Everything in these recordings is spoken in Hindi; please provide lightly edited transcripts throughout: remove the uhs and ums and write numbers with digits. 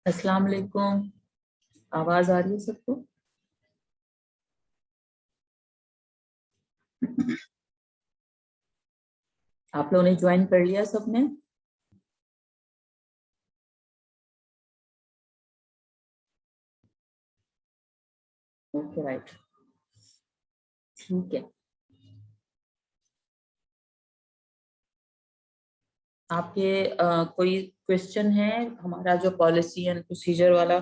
अस्सलाम वालेकुम। आवाज आ रही है सबको? आप लोगों ने ज्वाइन कर लिया सबने? ओके, राइट, ठीक है। आपके कोई क्वेश्चन है? हमारा जो पॉलिसी एंड प्रोसीजर वाला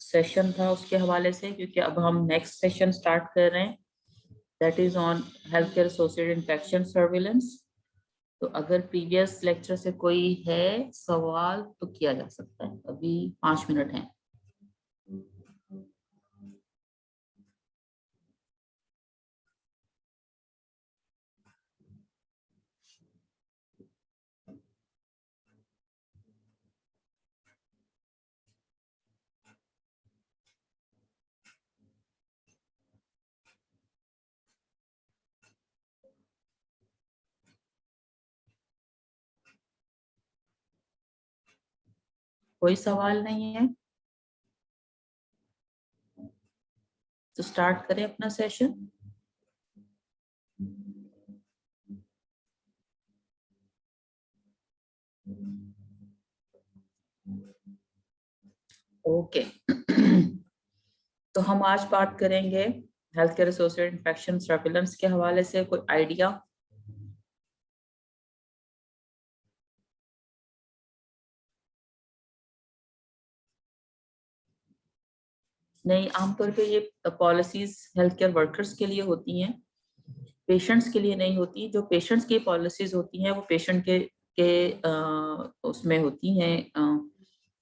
सेशन था उसके हवाले से, क्योंकि अब हम नेक्स्ट सेशन स्टार्ट कर रहे हैं, that is on health care associated infection surveillance. तो अगर प्रीवियस लेक्चर से कोई है सवाल तो किया जा सकता है, अभी 5 मिनट हैं। कोई सवाल नहीं है तो स्टार्ट करें अपना सेशन। ओके तो हम आज बात करेंगे health care associated infection surveillance के हवाले से। कोई आइडिया? नहीं, आमतौर पे ये पॉलिसीज हेल्थ केयर वर्कर्स के लिए होती हैं, पेशेंट्स के लिए नहीं होती। जो पेशेंट्स की पॉलिसीज होती हैं वो पेशेंट उसमें होती हैं,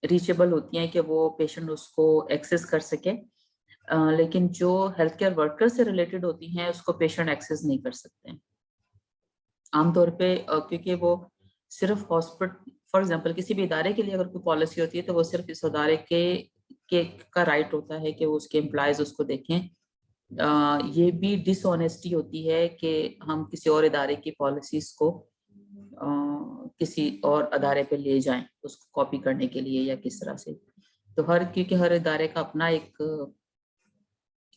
रीचेबल होती हैं कि वो पेशेंट उसको एक्सेस कर सके। लेकिन जो हेल्थ केयर वर्कर से रिलेटेड होती हैं उसको पेशेंट एक्सेस नहीं कर सकते हैं आमतौर पे, क्योंकि वो सिर्फ हॉस्पिटल, फॉर एग्जांपल किसी भी इदारे के लिए अगर कोई पॉलिसी होती है तो वो सिर्फ इस इदारे के का राइट होता है कि वो उसके एम्प्लॉयज उसको देखें। ये भी डिसऑनेस्टी होती है कि हम किसी और इदारे की पॉलिसीज को किसी और अदारे पे ले जाएं उसको कॉपी करने के लिए या किस तरह से। तो क्योंकि हर इदारे का अपना एक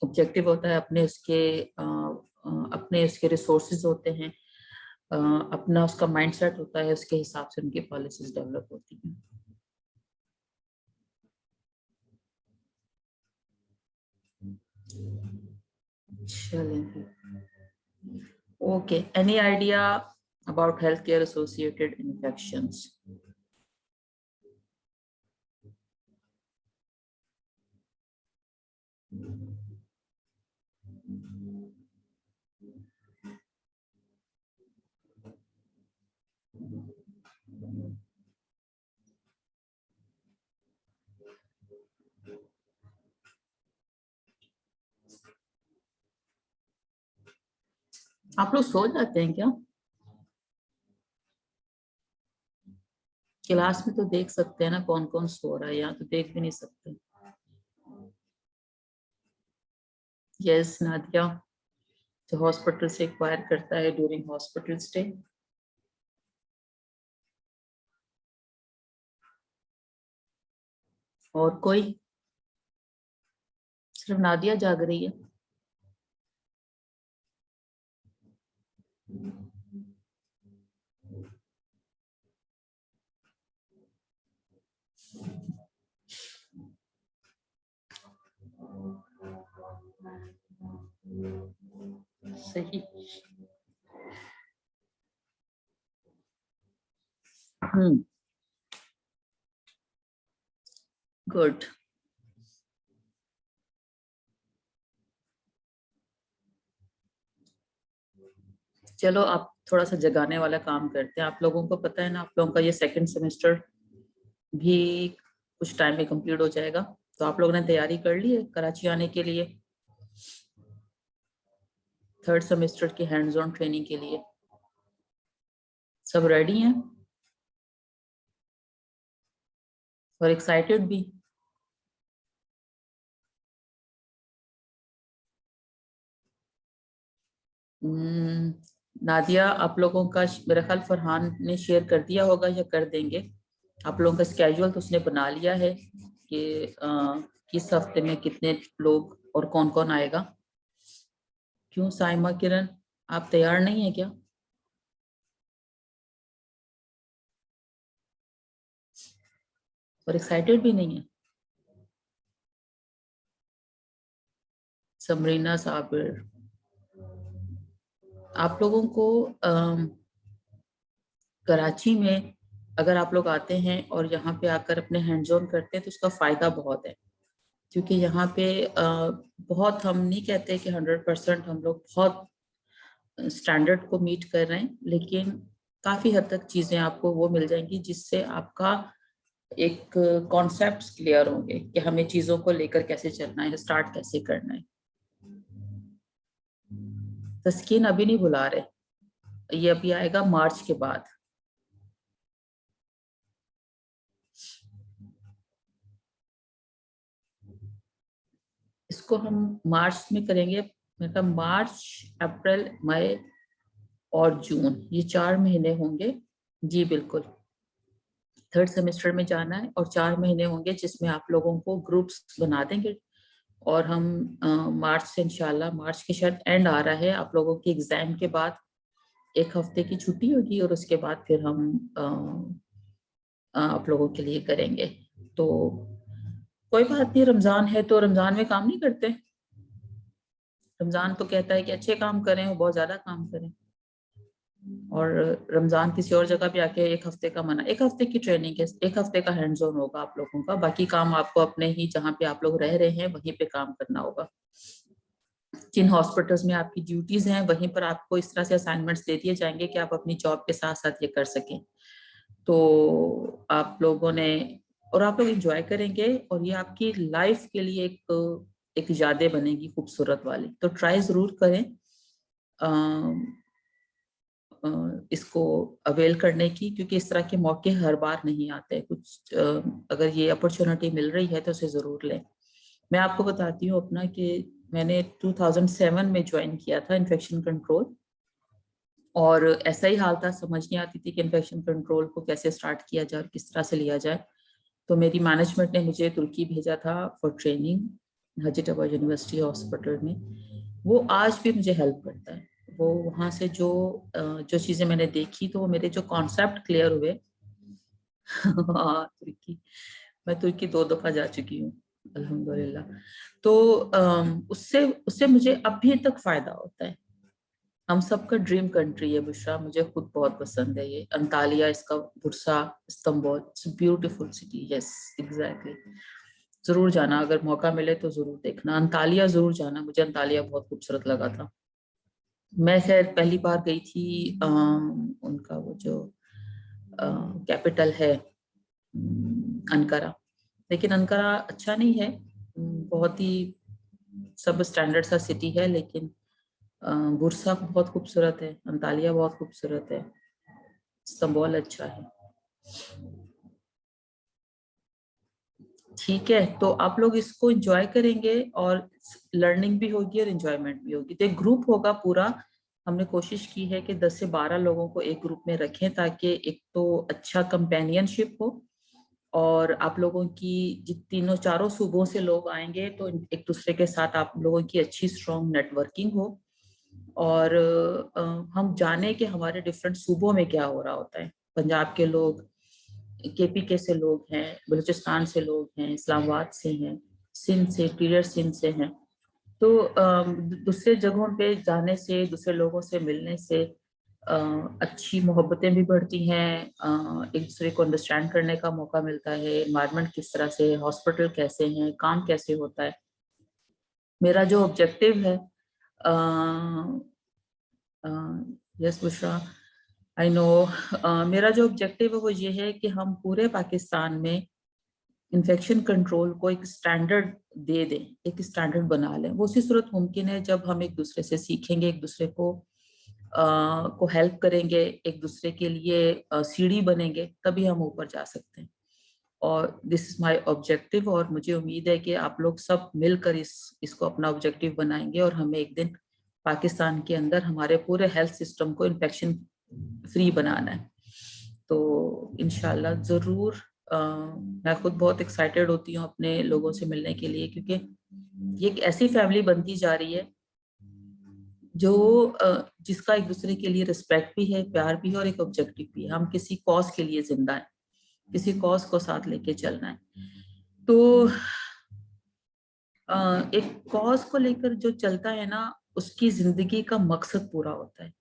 ऑब्जेक्टिव होता है, अपने उसके रिसोर्सेज होते हैं, अपना उसका माइंडसेट होता है, उसके हिसाब से उनकी पॉलिसीज डेवलप होती हैं। चलें, okay. Any idea about health care associated infections? आप लोग सो जाते हैं क्या? क्लास में तो देख सकते हैं ना कौन कौन सो रहा है, यहाँ तो देख भी नहीं सकते। यस नादिया, जो हॉस्पिटल से एक्वायर करता है ड्यूरिंग हॉस्पिटल स्टे। और कोई? सिर्फ नादिया जाग रही है? सही। गुड। चलो आप थोड़ा सा जगाने वाला काम करते हैं। आप लोगों को पता है ना, आप लोगों का ये सेकंड सेमेस्टर भी कुछ टाइम में कंप्लीट हो जाएगा। तो आप लोगों ने तैयारी कर ली है कराची आने के लिए, थर्ड सेमेस्टर की हैंड्स ऑन ट्रेनिंग के लिए? सब रेडी हैं और एक्साइटेड भी? नादिया, आप लोगों का मेरा ख्याल फरहान ने शेयर कर दिया होगा या कर देंगे। आप लोगों का स्केड्यूल तो उसने बना लिया है। कि किस हफ्ते में कितने लोग और कौन कौन आएगा। क्यों साइमा किरण, आप तैयार नहीं है क्या? और एक्साइटेड भी नहीं है? समरीना साबिर, आप लोगों को कराची में अगर आप लोग आते हैं और यहाँ पे आकर अपने हैंड्स ऑन करते हैं तो उसका फायदा बहुत है। क्योंकि यहाँ पे बहुत, हम नहीं कहते कि 100% हम लोग बहुत स्टैंडर्ड को मीट कर रहे हैं, लेकिन काफी हद तक चीजें आपको वो मिल जाएंगी जिससे आपका एक कॉन्सेप्ट क्लियर होंगे कि हमें चीजों को लेकर कैसे चलना है, स्टार्ट कैसे करना है। तस्कीन अभी नहीं बुला रहे, ये अभी आएगा मार्च के बाद। इसको हम मार्च में करेंगे, मतलब मार्च, अप्रैल, मई और जून, ये 4 महीने होंगे। जी बिल्कुल, 3rd सेमेस्टर में जाना है और 4 महीने होंगे जिसमें आप लोगों को ग्रुप्स बना देंगे। और हम मार्च से इंशाल्लाह, मार्च के शायद एंड आ रहा है, आप लोगों की एग्जाम के बाद 1 हफ्ते की छुट्टी होगी और उसके बाद फिर हम आप लोगों के लिए करेंगे। तो कोई बात नहीं, रमजान है तो रमजान में काम नहीं करते। रमजान तो कहता है कि अच्छे काम करें और बहुत ज्यादा काम करें। और रमजान किसी और जगह भी आके 1 हफ्ते का मना, 1 हफ्ते की ट्रेनिंग है, 1 हफ्ते का हैंड्स ऑन होगा आप लोगों का, बाकी काम आपको अपने ही जहाँ पे आप लोग रह रहे हैं वहीं पे काम करना होगा। जिन हॉस्पिटल्स में आपकी ड्यूटीज हैं वहीं पर आपको इस तरह से असाइनमेंट्स दे दिए जाएंगे कि आप अपनी जॉब के साथ साथ ये कर सकें। तो आप लोगों ने, और आप लोग एंजॉय करेंगे और ये आपकी लाइफ के लिए एक यादें बनेगी खूबसूरत वाली। तो ट्राई जरूर करें इसको अवेल करने की, क्योंकि इस तरह के मौके हर बार नहीं आते। कुछ अगर ये अपॉर्चुनिटी मिल रही है तो उसे जरूर लें। मैं आपको बताती हूँ अपना कि मैंने 2007 में ज्वाइन किया था इन्फेक्शन कंट्रोल, और ऐसा ही हाल था, समझ नहीं आती थी कि इन्फेक्शन कंट्रोल को कैसे स्टार्ट किया जाए और किस तरह से लिया जाए। तो मेरी मैनेजमेंट ने मुझे तुर्की भेजा था फॉर ट्रेनिंग, हजीटबा यूनिवर्सिटी हॉस्पिटल में। वो आज भी मुझे हेल्प करता है। वो वहाँ से जो चीज़ें मैंने देखी, तो वो मेरे जो कॉन्सेप्ट क्लियर हुए। हाँ, तुर्की, मैं तुर्की 2 दफा जा चुकी हूँ अल्हम्दुलिल्लाह। तो उससे उससे मुझे अभी तक फायदा होता है। हम सबका ड्रीम कंट्री है बुशरा, मुझे खुद बहुत पसंद है ये अंतालिया, इसका Bursa, Istanbul, it's beautiful city. Yes exactly, जरूर जाना, अगर मौका मिले तो जरूर देखना, अंतालिया जरूर जाना। मुझे अंतालिया बहुत खूबसूरत लगा था। मैं खैर पहली बार गई थी उनका वो जो कैपिटल है अनकारा, लेकिन अनकारा अच्छा नहीं है, बहुत ही सब स्टैंडर्ड सा सिटी है, लेकिन बुरसा बहुत खूबसूरत है, अंतालिया बहुत खूबसूरत है, इस्तांबुल अच्छा है। ठीक है, तो आप लोग इसको एंजॉय करेंगे और लर्निंग भी होगी और एंजॉयमेंट भी होगी। तो एक ग्रुप होगा पूरा, हमने कोशिश की है कि 10 से 12 लोगों को एक ग्रुप में रखें, ताकि एक तो अच्छा कंपेनियनशिप हो, और आप लोगों की तीनों चारों सूबों से लोग आएंगे तो एक दूसरे के साथ आप लोगों की अच्छी स्ट्रॉन्ग नेटवर्किंग हो, और हम जाने कि हमारे डिफरेंट सूबों में क्या हो रहा होता है। पंजाब के लोग, केपीके से लोग हैं, बलूचिस्तान से लोग हैं, इस्लामाबाद से हैं, सिंध से, इंटीरियर सिंध से हैं। तो दूसरे जगहों पे जाने से, दूसरे लोगों से मिलने से अच्छी मोहब्बतें भी बढ़ती हैं, एक दूसरे को अंडरस्टैंड करने का मौका मिलता है, एनवायरनमेंट किस तरह से, हॉस्पिटल कैसे हैं, काम कैसे होता है। मेरा जो ऑब्जेक्टिव है, यस बुशरा, आई नो, मेरा जो ऑब्जेक्टिव है वो ये है कि हम पूरे पाकिस्तान में इन्फेक्शन कंट्रोल को एक स्टैंडर्ड दे दें, एक स्टैंडर्ड बना लें। वो उसी सूरत मुमकिन है जब हम एक दूसरे से सीखेंगे, एक दूसरे को हेल्प करेंगे, एक दूसरे के लिए सीढ़ी बनेंगे, तभी हम ऊपर जा सकते हैं। और दिस इज माय ऑब्जेक्टिव, और मुझे उम्मीद है कि आप लोग सब मिलकर इसको अपना ऑब्जेक्टिव बनाएंगे, और हमें एक दिन पाकिस्तान के अंदर हमारे पूरे हेल्थ सिस्टम को इन्फेक्शन फ्री बनाना है। तो इंशाल्लाह जरूर मैं खुद बहुत एक्साइटेड होती हूँ अपने लोगों से मिलने के लिए, क्योंकि ये एक ऐसी फैमिली बनती जा रही है जो जिसका एक दूसरे के लिए रिस्पेक्ट भी है, प्यार भी है और एक ऑब्जेक्टिव भी है। हम किसी कॉज के लिए जिंदा है, किसी कॉज को साथ लेके चलना है। तो एक कॉज को लेकर जो चलता है ना, उसकी जिंदगी का मकसद पूरा होता है।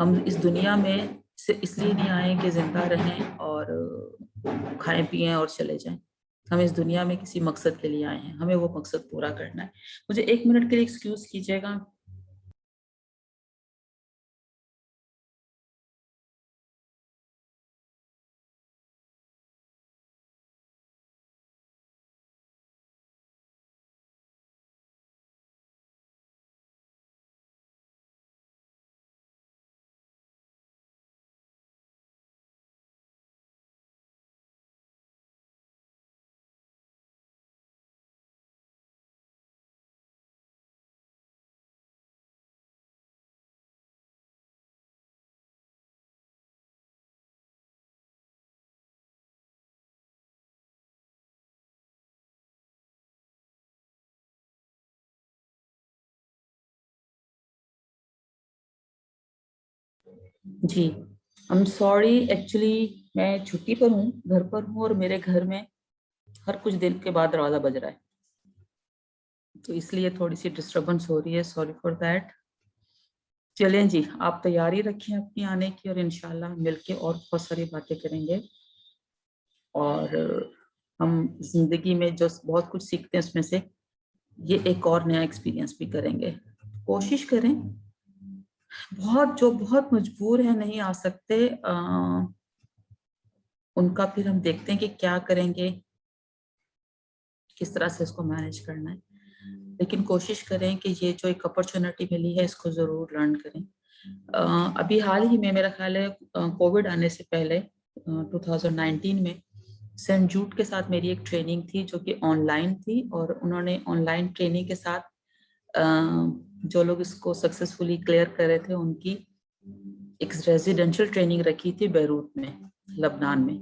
हम इस दुनिया में से इसलिए नहीं आए कि जिंदा रहें और खाएं पिएं और चले जाएं। हम इस दुनिया में किसी मकसद के लिए आए हैं, हमें वो मकसद पूरा करना है। मुझे 1 मिनट के लिए एक्सक्यूज कीजिएगा। जी, आई एम सॉरी, एक्चुअली मैं छुट्टी पर हूँ, घर पर हूँ, और मेरे घर में हर कुछ देर के बाद दरवाजा बज रहा है, तो इसलिए थोड़ी सी डिस्टरबेंस हो रही है। Sorry for that. चलें जी, आप तैयारी रखें अपनी आने की, और इंशाल्लाह मिलके और बहुत सारी बातें करेंगे। और हम जिंदगी में जो बहुत कुछ सीखते हैं उसमें से ये एक और नया एक्सपीरियंस भी करेंगे। कोशिश करें, बहुत मजबूर है नहीं आ सकते, उनका फिर हम देखते हैं कि क्या करेंगे, किस तरह से इसको मैनेज करना है। लेकिन कोशिश करें कि ये जो एक अपॉर्चुनिटी मिली है इसको जरूर लर्न करें। अभी हाल ही में, मेरा ख्याल है कोविड आने से पहले 2019 में सेंट जूड के साथ मेरी एक ट्रेनिंग थी जो कि ऑनलाइन थी, और उन्होंने ऑनलाइन ट्रेनिंग के साथ जो लोग इसको सक्सेसफुली क्लियर कर रहे थे उनकी एक रेजिडेंशियल ट्रेनिंग रखी थी बैरूत में, लबनान में।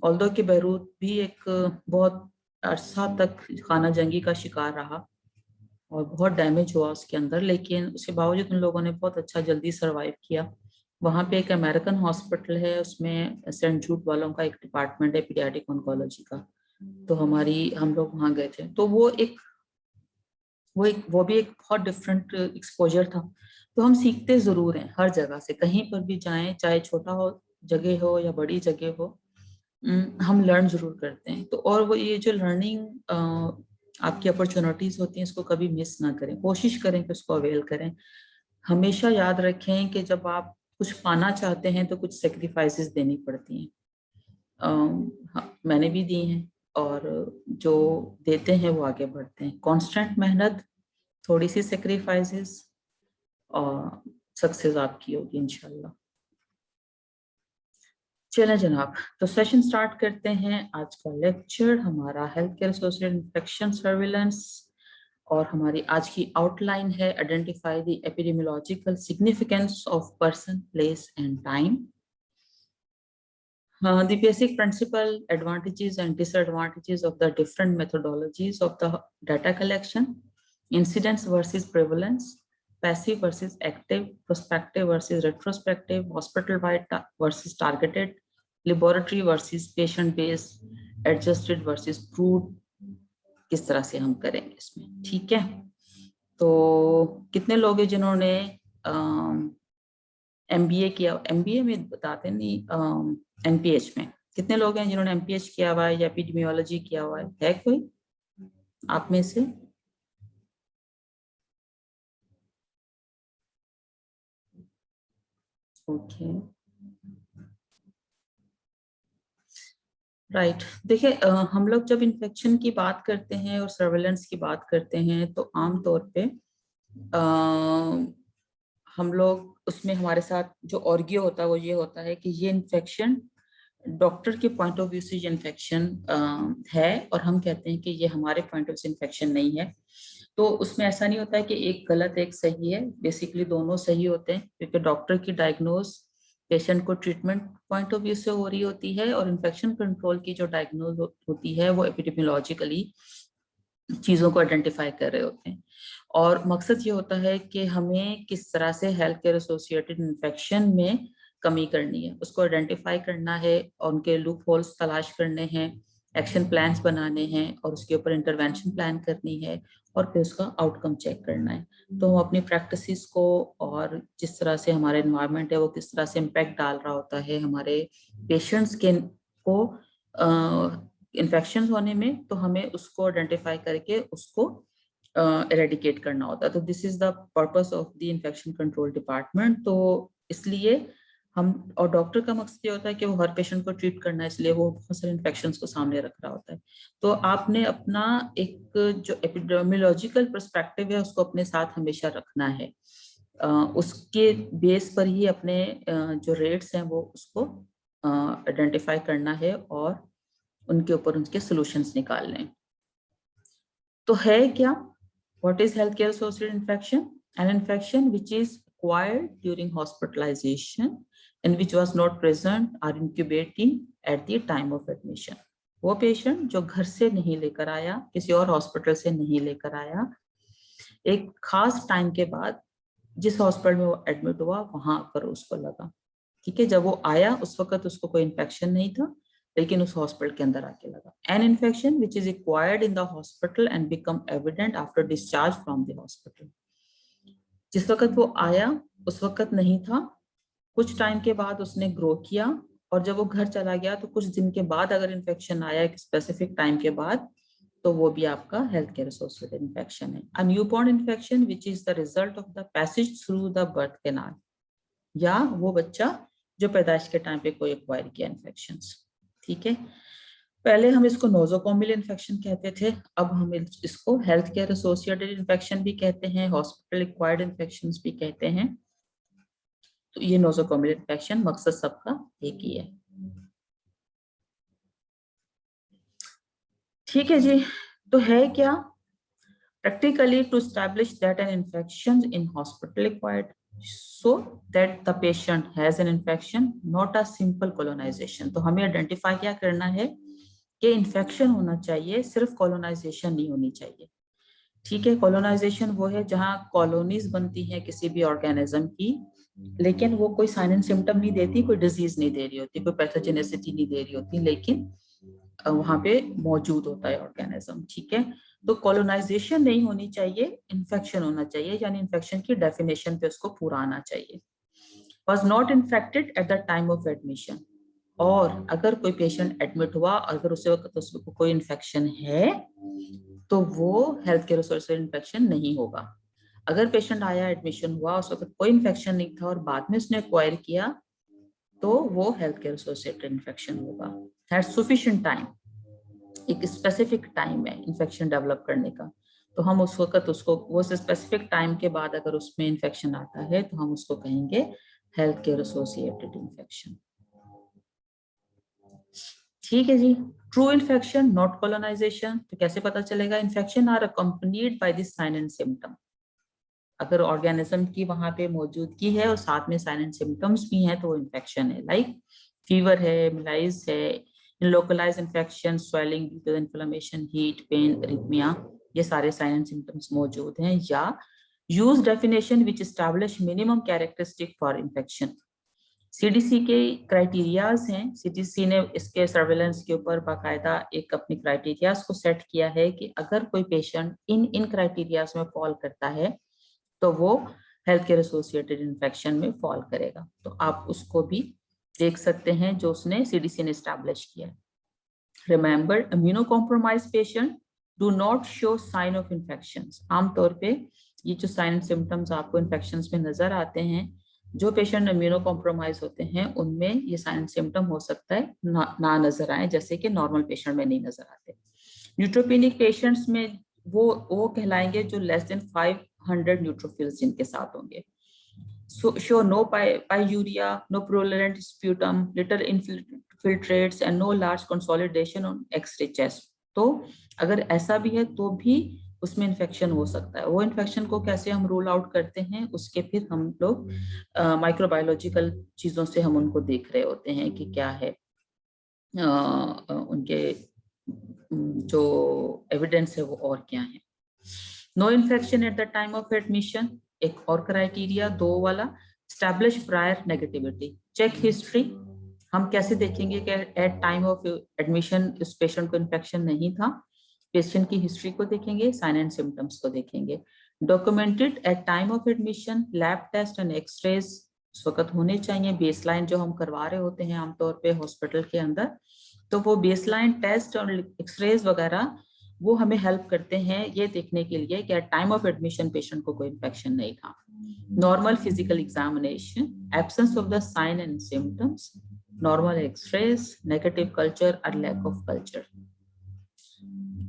ऑल्दो कि बैरूत भी एक बहुत अरसा तक खाना जंगी का शिकार रहा और बहुत डैमेज हुआ उसके अंदर, लेकिन उसके बावजूद उन लोगों ने बहुत अच्छा जल्दी सरवाइव किया। वहाँ पे एक अमेरिकन हॉस्पिटल है, उसमें सेंट जूड वालों का एक डिपार्टमेंट है पीडियाट्रिक ऑन्कोलॉजी का। तो हम लोग वहाँ गए थे, तो वो भी एक बहुत डिफरेंट एक्सपोजर था। तो हम सीखते जरूर हैं हर जगह से, कहीं पर भी जाएं, चाहे छोटा हो जगह हो या बड़ी जगह हो, हम लर्न जरूर करते हैं। तो और वो ये जो लर्निंग आपकी अपॉर्चुनिटीज होती हैं, इसको कभी मिस ना करें, कोशिश करें कि उसको अवेल करें। हमेशा याद रखें कि जब आप कुछ पाना चाहते हैं तो कुछ सेक्रीफाइसेस देनी पड़ती हैं। मैंने भी दी हैं, और जो देते हैं वो आगे बढ़ते हैं। कांस्टेंट मेहनत, थोड़ी सी सेक्रीफाइसेस, और सक्सेस आपकी होगी इंशाल्लाह। चलें जनाब, तो सेशन स्टार्ट करते हैं। आज का लेक्चर हमारा health care associated infection surveillance, और हमारी आज की आउटलाइन है identify the epidemiological significance of person, place and time. The basic principle, advantages and disadvantages of the different methodologies of the data collection, incidence versus prevalence, passive versus active, prospective versus retrospective, hospital-wide versus targeted, laboratory versus patient-based, adjusted versus proved, किस तरह से हम करेंगे इसमें, ठीक है। तो कितने लोग हैं जिन्होंने एमबीए किया, एमबीए में बताते नहीं, एमपीएच में कितने लोग हैं जिन्होंने एमपीएच किया हुआ है या एपिडेमियोलॉजी किया हुआ है कोई आप में से? Okay, right. देखिए, हम लोग जब इन्फेक्शन की बात करते हैं और सर्वेलेंस की बात करते हैं तो आमतौर पे हम लोग उसमें, हमारे साथ जो ऑर्गियो होता है वो ये होता है कि ये इन्फेक्शन डॉक्टर के पॉइंट ऑफ व्यू से ये इन्फेक्शन है, और हम कहते हैं कि ये हमारे पॉइंट ऑफ से इन्फेक्शन नहीं है। तो उसमें ऐसा नहीं होता है कि एक गलत एक सही है, बेसिकली दोनों सही होते हैं, क्योंकि डॉक्टर की डायग्नोज पेशेंट को ट्रीटमेंट पॉइंट ऑफ व्यू से हो रही होती है, और इन्फेक्शन कंट्रोल की जो डायग्नोज होती है वो एपिडेमियोलॉजिकली चीज़ों को आइडेंटिफाई कर रहे होते हैं। और मकसद ये होता है कि हमें किस तरह से हेल्थ केयर एसोसिएटेड इन्फेक्शन में कमी करनी है, उसको आइडेंटिफाई करना है, और उनके लूप होल्स तलाश करने हैं, एक्शन प्लान्स बनाने हैं, और उसके ऊपर इंटरवेंशन प्लान करनी है, और फिर उसका आउटकम चेक करना है। तो हम अपनी प्रैक्टिसेस को और जिस तरह से हमारा एनवायरनमेंट है वो किस तरह से इम्पैक्ट डाल रहा होता है हमारे पेशेंट्स के को इन्फेक्शन होने में, तो हमें उसको आइडेंटिफाई करके उसको एरेडिकेट करना होता है। तो this is the purpose of the infection control department. तो इसलिए हम, और डॉक्टर का मकसद ये होता है कि वो हर पेशेंट को ट्रीट करना है, इसलिए वो बहुत सारे इन्फेक्शंस को सामने रख रहा होता है। तो आपने अपना एक जो एपिडेमियोलॉजिकल पर्सपेक्टिव है उसको अपने साथ हमेशा रखना है। उसके बेस पर ही अपने जो रेट्स हैं वो उसको आइडेंटिफाई करना है, और उनके ऊपर उनके सॉल्यूशंस निकालने हैं। तो है क्या, what is healthcare associated infection? An infection which is acquired during hospitalization and which was not present or incubating at the time of admission. वो पेशेंट जो घर से नहीं लेकर आया, किसी और हॉस्पिटल से नहीं लेकर आया, एक खास टाइम के बाद जिस हॉस्पिटल में वो एडमिट हुआ वहां पर उसको लगा। ठीक है, जब वो आया उस वक्त उसको कोई इन्फेक्शन नहीं था, लेकिन उस हॉस्पिटल के अंदर आके लगा। An infection which is acquired in the hospital and become evident after discharge from the hospital. जिस वक्त वो आया उस वक्त नहीं था, कुछ टाइम के बाद उसने ग्रो किया, और जब वो घर चला गया तो कुछ दिन के बाद अगर इन्फेक्शन आया एक स्पेसिफिक टाइम के बाद, तो वो भी आपका हेल्थ केयर एसोसिएटेड इन्फेक्शन है। A newborn infection which is the result of the passage through the birth canal, या वो बच्चा जो पैदाइश के टाइम पे कोई एक्वायर किया इन्फेक्शंस। ठीक है, पहले हम इसको नोजोकोमियल इन्फेक्शन कहते थे, अब हम इसको हेल्थ केयर एसोसिएटेड इन्फेक्शन भी कहते हैं, हॉस्पिटल एक्वायर्ड इन्फेक्शंस भी कहते हैं। तो ये नोजोकोमियल इन्फेक्शन मकसद सबका एक ही है। ठीक है जी, तो है क्या, practically to establish that an infection in hospital acquired so that the patient has an infection, not a simple colonization। तो हमें आइडेंटिफाई क्या करना है कि इन्फेक्शन होना चाहिए, सिर्फ कॉलोनाइजेशन नहीं होनी चाहिए। ठीक है, कॉलोनाइजेशन वो है जहां कॉलोनीज बनती हैं किसी भी ऑर्गेनिज्म की, लेकिन वो कोई साइन एंड सिम्टम नहीं देती, कोई डिजीज नहीं दे रही होती, कोई पैथोजेनेसिटी नहीं दे रही होती, लेकिन वहां पे मौजूद होता है ऑर्गेनिज्म। ठीक है, तो कॉलोनाइजेशन नहीं होनी चाहिए, इन्फेक्शन होना चाहिए, यानी इन्फेक्शन की डेफिनेशन पे उसको पूरा आना चाहिए। Was not infected eight the time of admission, और अगर कोई पेशेंट एडमिट हुआ अगर उस वक्त उसको कोई इन्फेक्शन है तो वो हेल्थ केयर एसोसिएटेड इन्फेक्शन नहीं होगा। अगर पेशेंट आया एडमिशन हुआ उस वक्त कोई इन्फेक्शन नहीं था और बाद में उसने एक्वायर किया, तो वो हेल्थ केयर एसोसिएटेड इन्फेक्शन होगा। हैड सफिशिएंट टाइम, एक स्पेसिफिक टाइम है इन्फेक्शन डेवलप करने का, तो हम उस वक्त उसको, वो स्पेसिफिक टाइम के बाद अगर उसमें इन्फेक्शन आता है तो हम उसको कहेंगे हेल्थ केयर एसोसिएटेड इन्फेक्शन। ठीक है जी, ट्रू इन्फेक्शन नॉट कॉलोनाइजेशन, तो कैसे पता चलेगा? Infection are accompanied by this sign and symptom, अगर ऑर्गेनिज्म की वहां पे मौजूदगी है और साथ में साइन एंड सिम्टम्स भी हैं तो वो इन्फेक्शन है। लाइक फीवर है, मिलाइज है, localize infection, swelling due to inflammation, heat, pain, arrhythmia, ये सारे साइन एंड सिम्टम्स मौजूद हैं। या use definition which establish minimum characteristic for infection, CDC के क्राइटेरियाज हैं, सीडीसी ने इसके सर्वेलेंस के ऊपर बाकायदा एक अपनी क्राइटेरियाज को सेट किया है कि अगर कोई पेशेंट इन क्राइटेरियाज में फॉल करता है तो वो हेल्थ केयर एसोसिएटेड इन्फेक्शन में फॉल करेगा। तो आप उसको भी देख सकते हैं जो उसने सीडीसी ने एस्टैब्लिश किया है। Remember, immuno compromise patient do not show sign of infections. आमतौर पे ये जो साइन सिम्टम्स आपको इन्फेक्शंस में नजर आते हैं, जो पेशेंट इम्यूनो कॉम्प्रोमाइज होते हैं उनमें ये साइन सिम्टम हो सकता है ना नजर आए, जैसे कि नॉर्मल पेशेंट में नहीं नजर आते। न्यूट्रोपेनिक पेशेंट्स में वो कहलाएंगे जो लेस देन 500 न्यूट्रोफिल्स जिनके साथ होंगे। Show no pyuria, no purulent sputum, little infiltrates and no large consolidation on X-ray chest. तो अगर ऐसा भी है तो भी उसमें इन्फेक्शन हो सकता है। वो इन्फेक्शन को कैसे हम रूल आउट करते हैं, उसके फिर हम लोग माइक्रोबायोलॉजिकल चीजों से हम उनको देख रहे होते हैं कि क्या है उनके जो एविडेंस है वो और क्या है। No infection at the time of admission, एक और क्राइटेरिया 2 वाला, establish prior negativity, check history. हम कैसे देखेंगे कि एट टाइम ऑफ एडमिशन इस पेशेंट को इन्फेक्शन नहीं था, पेशेंट की हिस्ट्री को देखेंगे, साइन एंड सिम्टम्स को देखेंगे। Documented at time of admission, lab test and x-rays उस वक्त होने चाहिए। बेसलाइन जो हम करवा रहे होते हैं आमतौर पे हॉस्पिटल के अंदर, तो वो बेसलाइन टेस्ट और एक्सरेज वगैरह वो हमें हेल्प करते हैं ये देखने के लिए कि टाइम ऑफ एडमिशन पेशेंट को कोई इन्फेक्शन नहीं था। Normal physical examination, absence of the sign and symptoms, normal x-rays, negative culture और लैक ऑफ कल्चर।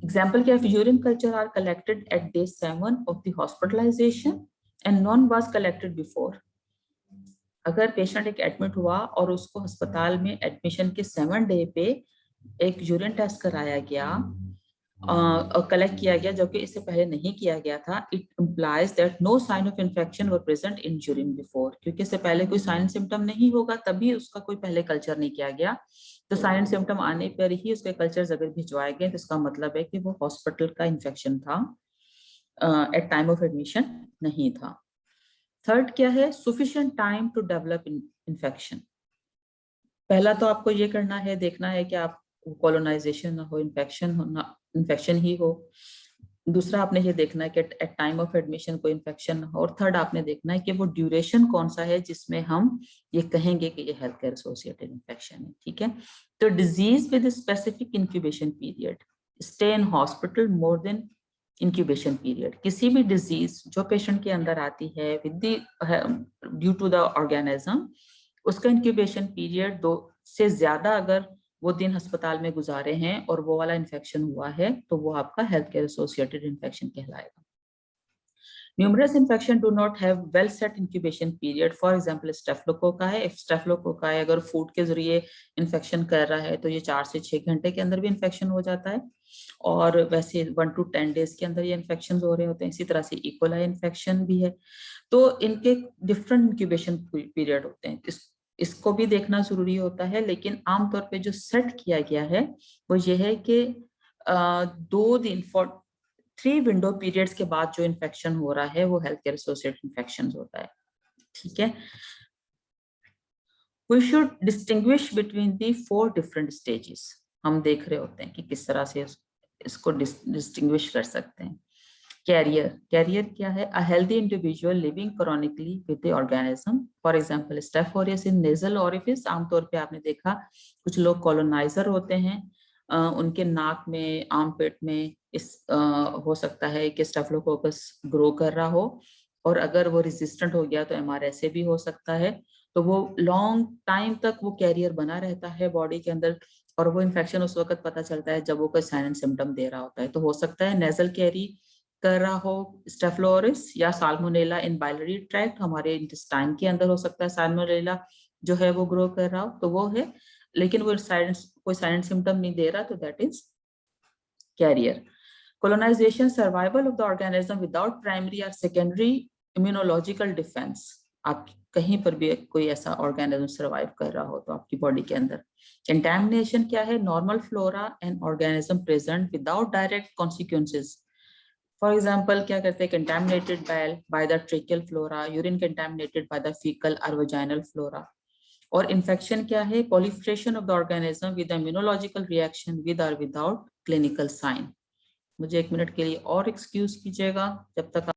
Example क्या है, urine culture are collected at day 7 of the hospitalization and none was collected before। अगर पेशेंट एक एडमिट हुआ और उसको अस्पताल में एडमिशन के 7 डे पे एक यूरिन टेस्ट कराया गया और कलेक्ट किया गया जो कि इससे पहले नहीं किया गया था, it implies that no sign of infection were present in urine before. क्योंकि इससे पहले कोई साइन सिम्टम नहीं होगा तभी उसका कोई पहले कल्चर नहीं किया गया, तो साइन सिम्टम आने पर ही उसके कल्चर अगर भिजवाए गए तो इसका मतलब है कि वो हॉस्पिटल का इन्फेक्शन था, एट टाइम ऑफ एडमिशन नहीं था। थर्ड क्या है, सुफिशिएंट टाइम टू डेवलप इन्फेक्शन। पहला तो आपको ये करना है, देखना है कि आप कॉलोनाइजेशन ना हो, इन्फेक्शन ही हो। दूसरा आपने ये देखना है कि एट टाइम ऑफ एडमिशन कोई इन्फेक्शन ना हो। और थर्ड आपने देखना है कि वो ड्यूरेशन कौन सा है जिसमें हम ये कहेंगे कि ये हेल्थ केयर एसोसिएटेड इन्फेक्शन है। ठीक है, तो disease with specific incubation period, stay in hospital more than incubation period. किसी भी डिजीज जो पेशेंट के अंदर आती है with due to the organism, उसका इंक्यूबेशन पीरियड 2 से ज्यादा अगर वो दिन अस्पताल में गुजारे हैं और वो वाला इन्फेक्शन हुआ है तो वो आपका हेल्थ केयर एसोसिएटेड इन्फेक्शन कहलाएगा। Numerous infection do not have well set incubation period. For example, स्टेफिलोकोका है, if स्टेफिलोकोका है अगर फूड के जरिए इन्फेक्शन कर रहा है तो ये 4 से 6 घंटे के अंदर भी इन्फेक्शन हो जाता है, और वैसे 1 to 10 डेज के अंदर ये इन्फेक्शन हो रहे होते हैं। इसी तरह से इकोलाई इन्फेक्शन भी है, तो इनके डिफरेंट इंक्यूबेशन पीरियड होते हैं। इसको भी देखना जरूरी होता है, लेकिन आमतौर पे जो सेट किया गया है वो ये है कि 2 दिन फॉर 3 विंडो पीरियड्स के बाद जो इन्फेक्शन हो रहा है वो हेल्थ केयर एसोसिएटेड इन्फेक्शन होता है। ठीक है, we should distinguish between the 4 different stages. हम देख रहे होते हैं कि किस तरह से इसको डिस्टिंग्विश कर सकते हैं। कैरियर, कैरियर क्या है, a healthy individual living chronically with the organism, for example staph aureus in nasal orifice. आमतौर पे आपने देखा कुछ लोग कॉलोनाइजर होते हैं, उनके नाक में, आर्म पेट में हो सकता है कि स्टेफिलोकोकस ग्रो कर रहा हो, और अगर वो रेजिस्टेंट हो गया तो एमआरएसए भी हो सकता है। तो वो लॉन्ग टाइम तक वो कैरियर बना रहता है बॉडी के अंदर, और वो इन्फेक्शन उस वक्त पता चलता है जब वो कोई साइन एंड सिम्टम दे रहा होता है। तो हो सकता है नेजल कैरी कर रहा हो स्टेफिलोरिस, या साल्मोनेला इन बाइलरी ट्रैक्ट, हमारे इंटेस्टाइन के अंदर हो सकता है साल्मोनेला जो है वो ग्रो कर रहा हो, तो वो है। लेकिन वो कोई साइलेंट सिम्टम नहीं दे रहा, तो that is carrier. colonization, survival of the organism without primary or secondary immunological defense। आप कहीं पर भी कोई ऐसा ऑर्गेनिज्म सर्वाइव कर रहा हो तो आपकी बॉडी के अंदर। कंटैमिनेशन क्या है, normal flora and organism present without direct consequences. For example क्या करते हैं, contaminated by the tracheal flora, urine contaminated by the faecal और वजाइनल फ्लोरा। और इन्फेक्शन क्या है, proliferation of the organism with immunological reaction with or without clinical sign। मुझे 1 मिनट के लिए और एक्सक्यूज कीजिएगा जब तक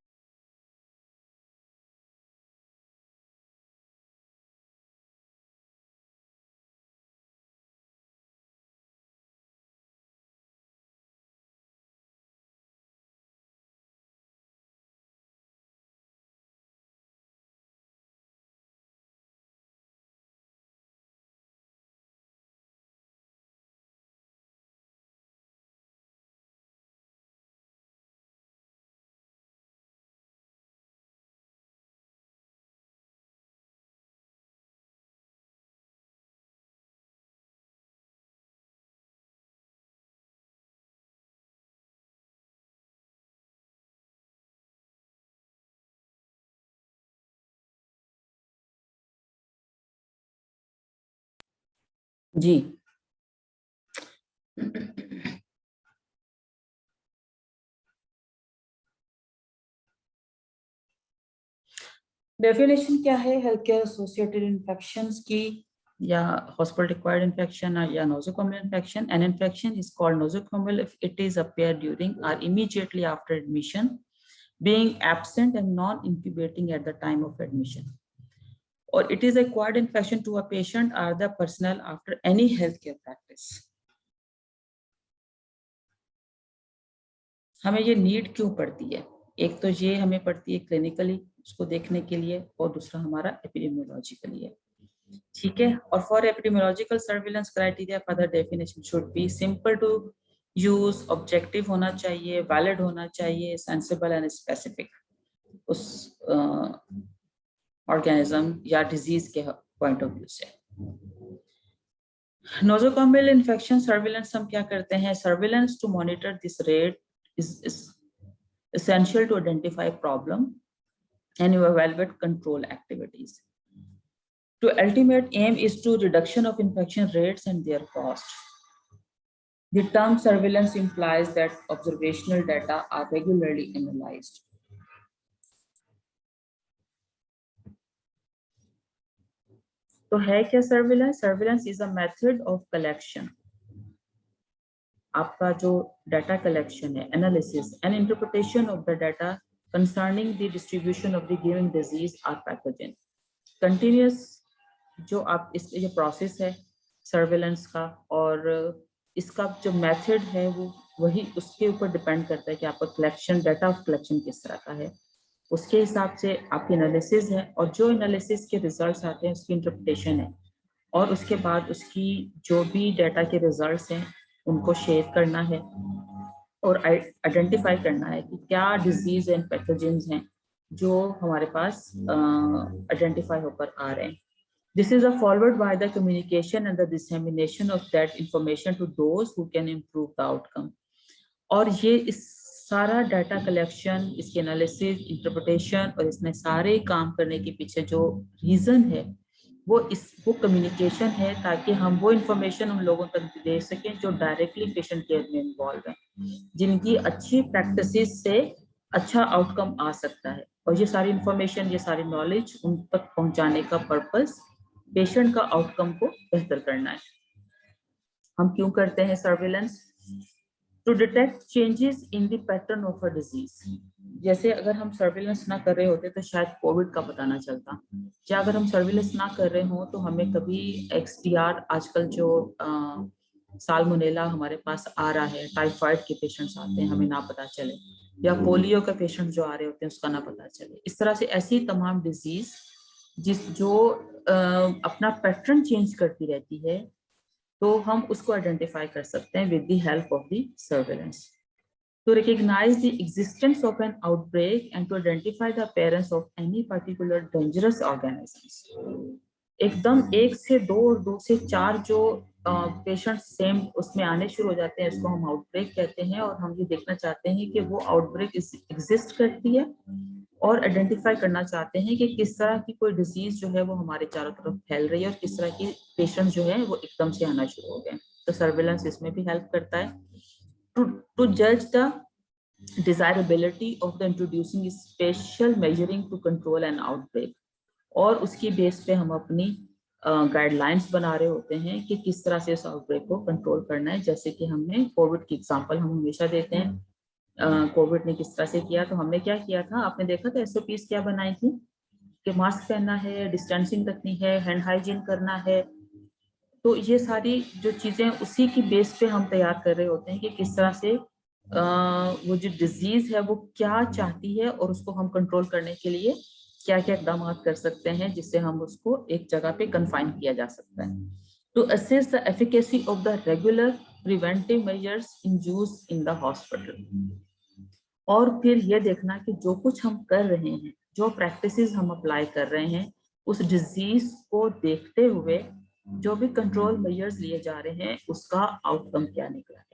जी। डेफिनेशन क्या है हेल्थ केयर एसोसिएटेड इन्फेक्शंस की, या हॉस्पिटल रिक्वायर्ड इन्फेक्शन या nosocomial infection? An infection is called nosocomial if it is appear during or immediately after admission, being absent and non-incubating at the time of admission, or it is acquired infection to a patient or the personnel after any healthcare practice. हमें ये नीड क्यों पड़ती है? एक तो ये हमें पड़ती है क्लिनिकली उसको देखने के लिए, और दूसरा हमारा एपिडेमियोलॉजिकली है। ठीक है, और for epidemiological surveillance criteria further definition should be simple to use, objective होना चाहिए, वैलिड होना चाहिए, सेंसिबल एंड स्पेसिफिक उस ऑर्गेनिज्म या डिजीज के पॉइंट ऑफ व्यू से। नोजोकोमियल इन्फेक्शन सर्विलेंस हम क्या करते हैं? Surveillance to monitor this rate is essential to identify problem and you evaluate control activities. The ultimate aim is to reduction of infection rates and their cost. The term surveillance implies that observational data are regularly analyzed. तो है क्या surveillance? Surveillance is a method of collection, आपका जो डाटा कलेक्शन है, analysis and interpretation of the data concerning the distribution of the given disease और पैथोजन। कंटिन्यूस जो आप इस ये प्रोसेस है सर्वेलेंस का, और इसका जो मेथड है वो वही उसके ऊपर डिपेंड करता है कि आपका कलेक्शन, डाटा ऑफ कलेक्शन किस तरह का है, उसके हिसाब से आपकी एनालिसिस है, और जो एनालिसिस के रिजल्ट्स आते हैं उसकी इंटरप्रिटेशन है, और उसके बाद उसकी जो भी डाटा के रिजल्ट्स हैं उनको शेयर करना है और आइडेंटिफाई करना है कि क्या डिजीज एंड पैथोजेंस हैं जो हमारे पास आइडेंटिफाई होकर आ रहे हैं। This is followed by the communication and the dissemination of that information to those who can improve the outcome. और ये इस सारा डाटा कलेक्शन, इसके एनालिसिस, इंटरप्रिटेशन और इसमें सारे काम करने के पीछे जो रीजन है वो कम्युनिकेशन है, ताकि हम वो इंफॉर्मेशन उन लोगों तक दे सकें जो डायरेक्टली पेशेंट केयर में इन्वॉल्व हैं, जिनकी अच्छी प्रैक्टिसेस से अच्छा आउटकम आ सकता है, और ये सारी इंफॉर्मेशन, ये सारी नॉलेज उन तक पहुंचाने का पर्पस पेशेंट का आउटकम को बेहतर करना है। हम क्यों करते हैं surveillance? To detect changes in the pattern of a disease. जैसे अगर हम सर्विलेंस ना कर रहे होते तो शायद कोविड का पता ना चलता, या अगर हम सर्विलेंस ना कर रहे हो तो हमें कभी XDR, आजकल जो साल्मोनेला हमारे पास आ रहा है, टाइफाइड के पेशेंट्स आते हैं, हमें ना पता चले, या पोलियो का पेशेंट जो आ रहे होते हैं उसका ना पता चले। इस तरह से ऐसी तमाम डिजीज जो अपना पैटर्न चेंज करती रहती है, तो हम उसको आइडेंटिफाई कर सकते हैं with the help of the surveillance. To recognize the existence of an outbreak and to identify the appearance of any particular dangerous organisms. एकदम 1 से 2 और 2 से 4 जो पेशेंट सेम उसमें आने शुरू हो जाते हैं, उसको हम आउटब्रेक कहते हैं, और हम ये देखना चाहते हैं कि वो आउटब्रेक एग्जिस्ट करती है, और आइडेंटिफाई करना चाहते हैं कि किस तरह की कोई डिजीज जो है वो हमारे चारों तरफ फैल रही है, और किस तरह की पेशेंट जो है वो एकदम से आना शुरू हो गए। तो सर्विलेंस इसमें भी हेल्प करता है। टू जज the desirability of the introducing special measuring to control an outbreak, और उसकी बेस पे हम अपनी गाइडलाइंस बना रहे होते हैं कि किस तरह से इस आउटब्रेक को कंट्रोल करना है। जैसे कि हमने कोविड की एग्जांपल हम हमेशा देते हैं, कोविड ने किस तरह से किया, तो हमने क्या किया था, आपने देखा था SOPs क्या बनाई थी कि मास्क पहनना है, डिस्टेंसिंग रखनी है, हैंड हाइजीन करना है। तो ये सारी जो चीजें उसी की बेस पे हम तैयार कर रहे होते हैं कि किस तरह से वो जो डिजीज है वो क्या चाहती है, और उसको हम कंट्रोल करने के लिए क्या क्या इकदाम कर सकते हैं जिससे हम उसको एक जगह पे कन्फाइन किया जा सकता है। To assess the efficacy of the regular preventive measures in use in the hospital, और फिर ये देखना कि जो कुछ हम कर रहे हैं, जो प्रैक्टिसेस हम अप्लाई कर रहे हैं, उस डिजीज को देखते हुए जो भी कंट्रोल मेजर्स लिए जा रहे हैं उसका आउटकम क्या निकला है।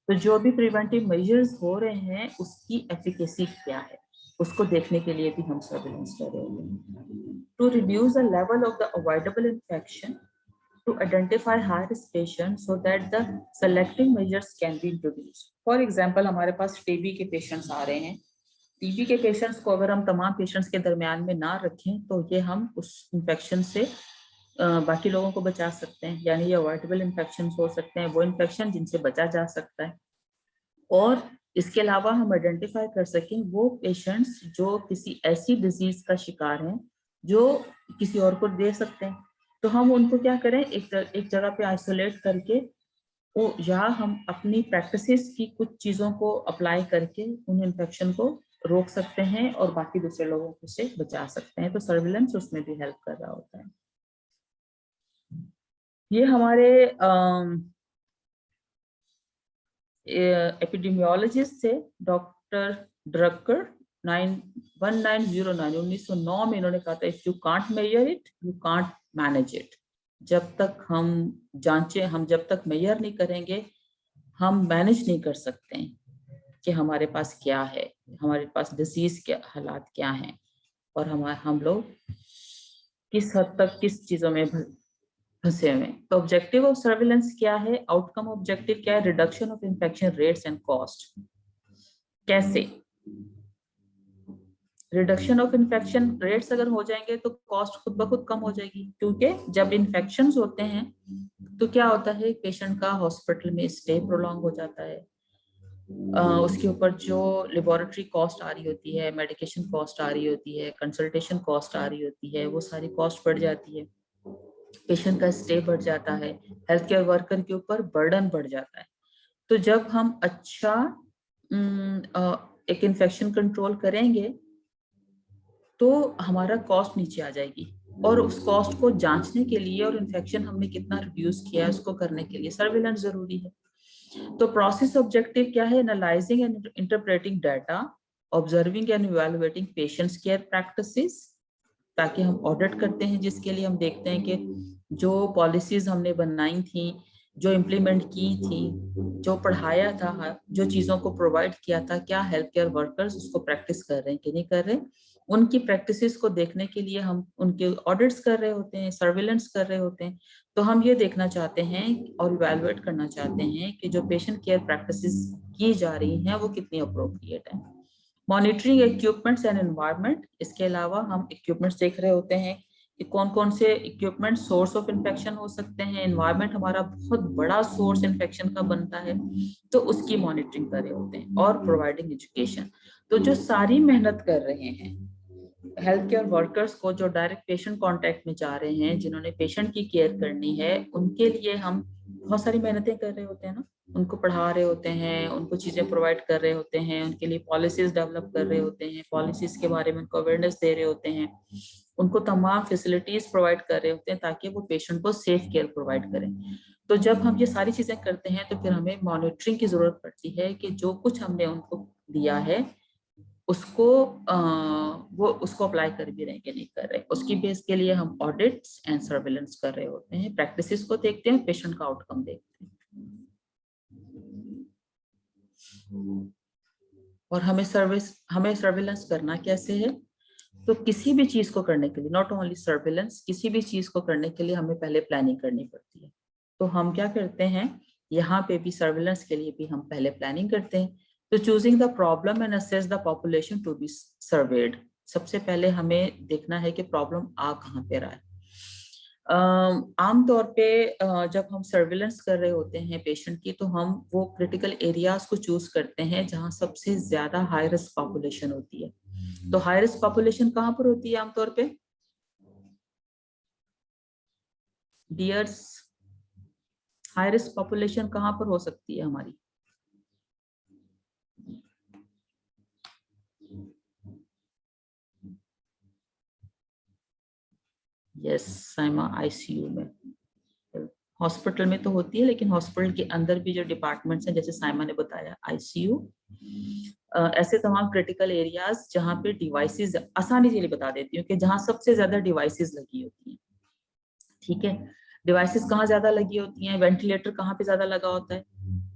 तो जो भी प्रिवेंटिव मेजर्स हो रहे हैं उसकी एफिकेसी क्या है, उसको देखने के लिए भी हम सर्विलेंस कर रहे हैं। To reduce the level of the avoidable infection to identify high risk patients so that the selective measures can be introduced. For example, हमारे पास टीबी के पेशेंट्स आ रहे हैं। टीबी के पेशेंट्स को अगर हम तमाम पेशेंट्स के दरमियान में ना रखें तो ये हम उस इन्फेक्शन से बाकी लोगों को बचा सकते हैं, यानी ये अवॉइडेबल इन्फेक्शन हो सकते हैं, वो इन्फेक्शन जिनसे बचा जा सकता है। और इसके अलावा हम आइडेंटिफाई कर सकें वो पेशेंट्स जो किसी ऐसी डिजीज का शिकार हैं जो किसी और को दे सकते हैं, तो हम उनको क्या करें, एक जगह पे आइसोलेट करके वो, या हम अपनी प्रैक्टिसेस की कुछ चीजों को अप्लाई करके उन इन्फेक्शन को रोक सकते हैं और बाकी दूसरे लोगों को से बचा सकते हैं। तो सर्विलेंस उसमें भी हेल्प कर रहा होता है। ये हमारे एपिडेमियोलॉजिस्ट थे डॉक्टर ड्रकर 1909 में इन्होंने कहा था, if you can't measure it you can't manage it. जब तक हम जांचे, हम जब तक मेजर नहीं करेंगे हम मैनेज नहीं कर सकते हैं कि हमारे पास क्या है, हमारे पास डिजीज के हालात क्या हैं और हम लोग किस हद तक किस चीजों में फंसे हुए। तो ऑब्जेक्टिव ऑफ सर्विलेंस क्या है, आउटकम ऑब्जेक्टिव क्या है, reduction of infection rates and cost. कैसे रिडक्शन ऑफ इन्फेक्शन रेट्स अगर हो जाएंगे तो कॉस्ट खुद ब खुद कम हो जाएगी, क्योंकि जब इन्फेक्शन होते हैं तो क्या होता है, पेशेंट का हॉस्पिटल में स्टे प्रोलॉन्ग हो जाता है, उसके ऊपर जो लेबोरेटरी कॉस्ट आ रही होती है, मेडिकेशन कॉस्ट आ रही होती है, कंसल्टेशन कॉस्ट आ रही होती है, वो सारी कॉस्ट बढ़ जाती है, पेशेंट का स्टे बढ़ जाता है, हेल्थ केयर वर्कर के ऊपर बर्डन बढ़ जाता है। तो जब हम अच्छा एक इन्फेक्शन कंट्रोल करेंगे तो हमारा कॉस्ट नीचे आ जाएगी, और उस कॉस्ट को जांचने के लिए और इन्फेक्शन हमने कितना रिड्यूस किया है उसको करने के लिए सर्विलेंस जरूरी है। तो प्रोसेस ऑब्जेक्टिव क्या है, analysing and interpreting data, observing and evaluating patients care practices, ताकि हम ऑडिट करते हैं जिसके लिए हम देखते हैं कि जो पॉलिसीज हमने बनाई थी, जो इम्प्लीमेंट की थी, जो पढ़ाया था, जो चीजों को प्रोवाइड किया था, क्या हेल्थ केयर वर्कर्स उसको प्रैक्टिस कर रहे हैं कि नहीं कर रहे। उनकी प्रैक्टिसेस को देखने के लिए हम उनके ऑडिट्स कर रहे होते हैं, सर्विलेंस कर रहे होते हैं। तो हम ये देखना चाहते हैं और इवैल्यूएट करना चाहते हैं कि जो पेशेंट केयर प्रैक्टिसेस की जा रही हैं वो कितनी अप्रोप्रिएट है। मॉनिटरिंग इक्विपमेंट्स एंड एनवायरनमेंट, इसके अलावा हम इक्विपमेंट्स देख रहे होते हैं कि कौन कौन से इक्विपमेंट सोर्स ऑफ इन्फेक्शन हो सकते हैं। एनवायरनमेंट हमारा बहुत बड़ा सोर्स इन्फेक्शन का बनता है, तो उसकी मॉनिटरिंग कर रहे होते हैं। और प्रोवाइडिंग एजुकेशन, तो जो सारी मेहनत कर रहे हैं हेल्थ केयर वर्कर्स को, जो डायरेक्ट पेशेंट कांटेक्ट में जा रहे हैं, जिन्होंने पेशेंट की केयर करनी है, उनके लिए हम बहुत सारी मेहनतें कर रहे होते हैं ना, उनको पढ़ा रहे होते हैं, उनको चीजें प्रोवाइड कर रहे होते हैं, उनके लिए पॉलिसीज डेवलप कर रहे होते हैं, पॉलिसीज के बारे में उनको अवेयरनेस दे रहे होते हैं, उनको तमाम फैसिलिटीज प्रोवाइड कर रहे होते हैं ताकि वो पेशेंट को सेफ केयर प्रोवाइड करें। तो जब हम ये सारी चीजें करते हैं तो फिर हमें मॉनिटरिंग की जरूरत पड़ती है कि जो कुछ हमने उनको दिया है उसको वो उसको अप्लाई कर भी रहे कि नहीं कर रहे। उसकी बेस के लिए हम ऑडिट्स एंड सर्विलेंस कर रहे होते हैं, प्रैक्टिसेस को देखते हैं, पेशेंट का आउटकम देखते हैं। और हमें सर्विलेंस करना कैसे है, तो किसी भी चीज को करने के लिए, नॉट ओनली सर्विलेंस, किसी भी चीज को करने के लिए हमें पहले प्लानिंग करनी पड़ती है। तो हम क्या करते हैं, यहाँ पे भी सर्विलेंस के लिए भी हम पहले प्लानिंग करते हैं। तो choosing the problem and assess the population to be served, सबसे पहले हमें देखना है कि प्रॉब्लम आ कहाँ पे रहा है। आमतौर पे जब हम सर्विलेंस कर रहे होते हैं पेशेंट की, तो हम वो क्रिटिकल एरियाज को चूज करते हैं जहाँ सबसे ज्यादा हाई रिस्क पॉपुलेशन होती है। तो हाई रिस्क पॉपुलेशन कहाँ पर होती है आमतौर पे डियर्स, हाई रिस्क पॉपुलेशन कहाँ पर हो सकती है हमारी? यस साइमा, आईसीयू में, हॉस्पिटल में तो होती है, लेकिन हॉस्पिटल के अंदर भी जो डिपार्टमेंट्स हैं, जैसे साइमा ने बताया आईसीयू, ऐसे तमाम क्रिटिकल एरियाज जहाँ पे डिवाइसेस, आसानी से बता देती हूँ कि जहाँ सबसे ज्यादा डिवाइसेस लगी होती हैं। ठीक है, डिवाइसेस कहाँ ज्यादा लगी होती हैं, वेंटिलेटर कहाँ पे ज्यादा लगा होता है,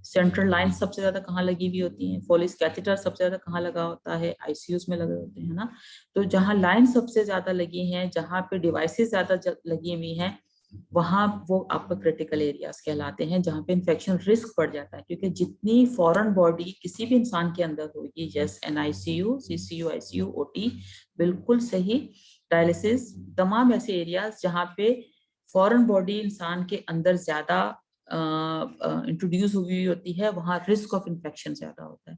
सेंट्रल लाइन सबसे ज्यादा कहाँ लगी हुई होती है, फोलिस कैथेटर सबसे ज्यादा कहाँ लगा होता है, आईसीयूज में लगे होते हैं ना। तो जहाँ लाइन सबसे ज्यादा लगी है, जहाँ पे डिवाइसेस ज्यादा लगी हुई हैं, वहां वो आपका क्रिटिकल एरियाज कहलाते हैं, जहाँ पे इन्फेक्शन रिस्क बढ़ जाता है। क्योंकि जितनी फॉरेन बॉडी किसी भी इंसान के अंदर होगी, जैसे NICU, CCU, ICU, OT, बिल्कुल सही, डायलिसिस, तमाम ऐसे एरियाज जहाँ पे फॉरेन बॉडी इंसान के अंदर ज्यादा इंट्रोड्यूस हुई होती है, वहाँ रिस्क ऑफ इन्फेक्शन ज्यादा होता है।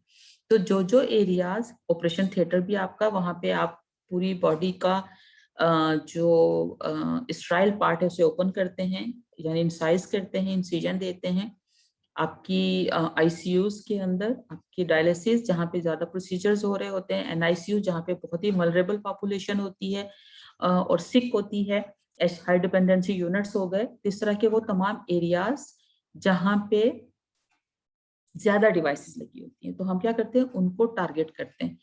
तो जो जो एरियाज, ऑपरेशन थिएटर भी आपका, वहां पे आप पूरी बॉडी का जो स्ट्राइल पार्ट है उसे ओपन करते हैं, यानी इंसाइज करते हैं, इंसिजन देते हैं। आपकी ICUs के अंदर आपकी डायलिसिस जहाँ पे ज्यादा प्रोसीजर्स हो रहे होते हैं, NICU जहाँ पे बहुत ही मल्नरेबल पॉपुलेशन होती है और सिक होती है, हाई डिपेंडेंसी यूनिट्स हो गए, इस तरह के वो तमाम एरियाज जहाँ पे ज्यादा डिवाइसेस लगी होती हैं, तो हम क्या करते हैं, उनको टारगेट करते हैं।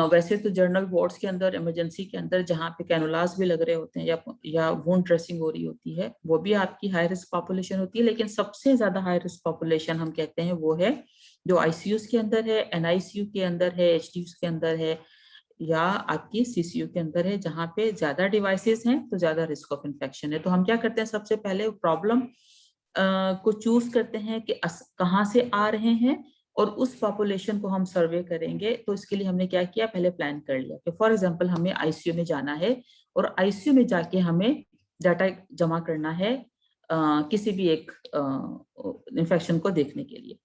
वैसे तो जनरल वार्ड्स के अंदर, इमरजेंसी के अंदर जहाँ पे कैनुलास भी लग रहे होते हैं या वुंड ड्रेसिंग हो रही होती है, वो भी आपकी हाई रिस्क पॉपुलेशन होती है। लेकिन सबसे ज्यादा हाई रिस्क पॉपुलेशन हम कहते हैं वो है जो ICUs के अंदर है, NICU के अंदर है, HDUs के अंदर है, या आपकी CCU के अंदर है, जहाँ पे ज्यादा डिवाइसेस हैं तो ज्यादा रिस्क ऑफ इन्फेक्शन है। तो हम क्या करते हैं, सबसे पहले प्रॉब्लम को चूज करते हैं कि कहाँ से आ रहे हैं, और उस पॉपुलेशन को हम सर्वे करेंगे। तो इसके लिए हमने क्या किया, पहले प्लान कर लिया कि फॉर एग्जांपल हमें ICU में जाना है, और ICU में जाके हमें डाटा जमा करना है किसी भी एक इन्फेक्शन को देखने के लिए।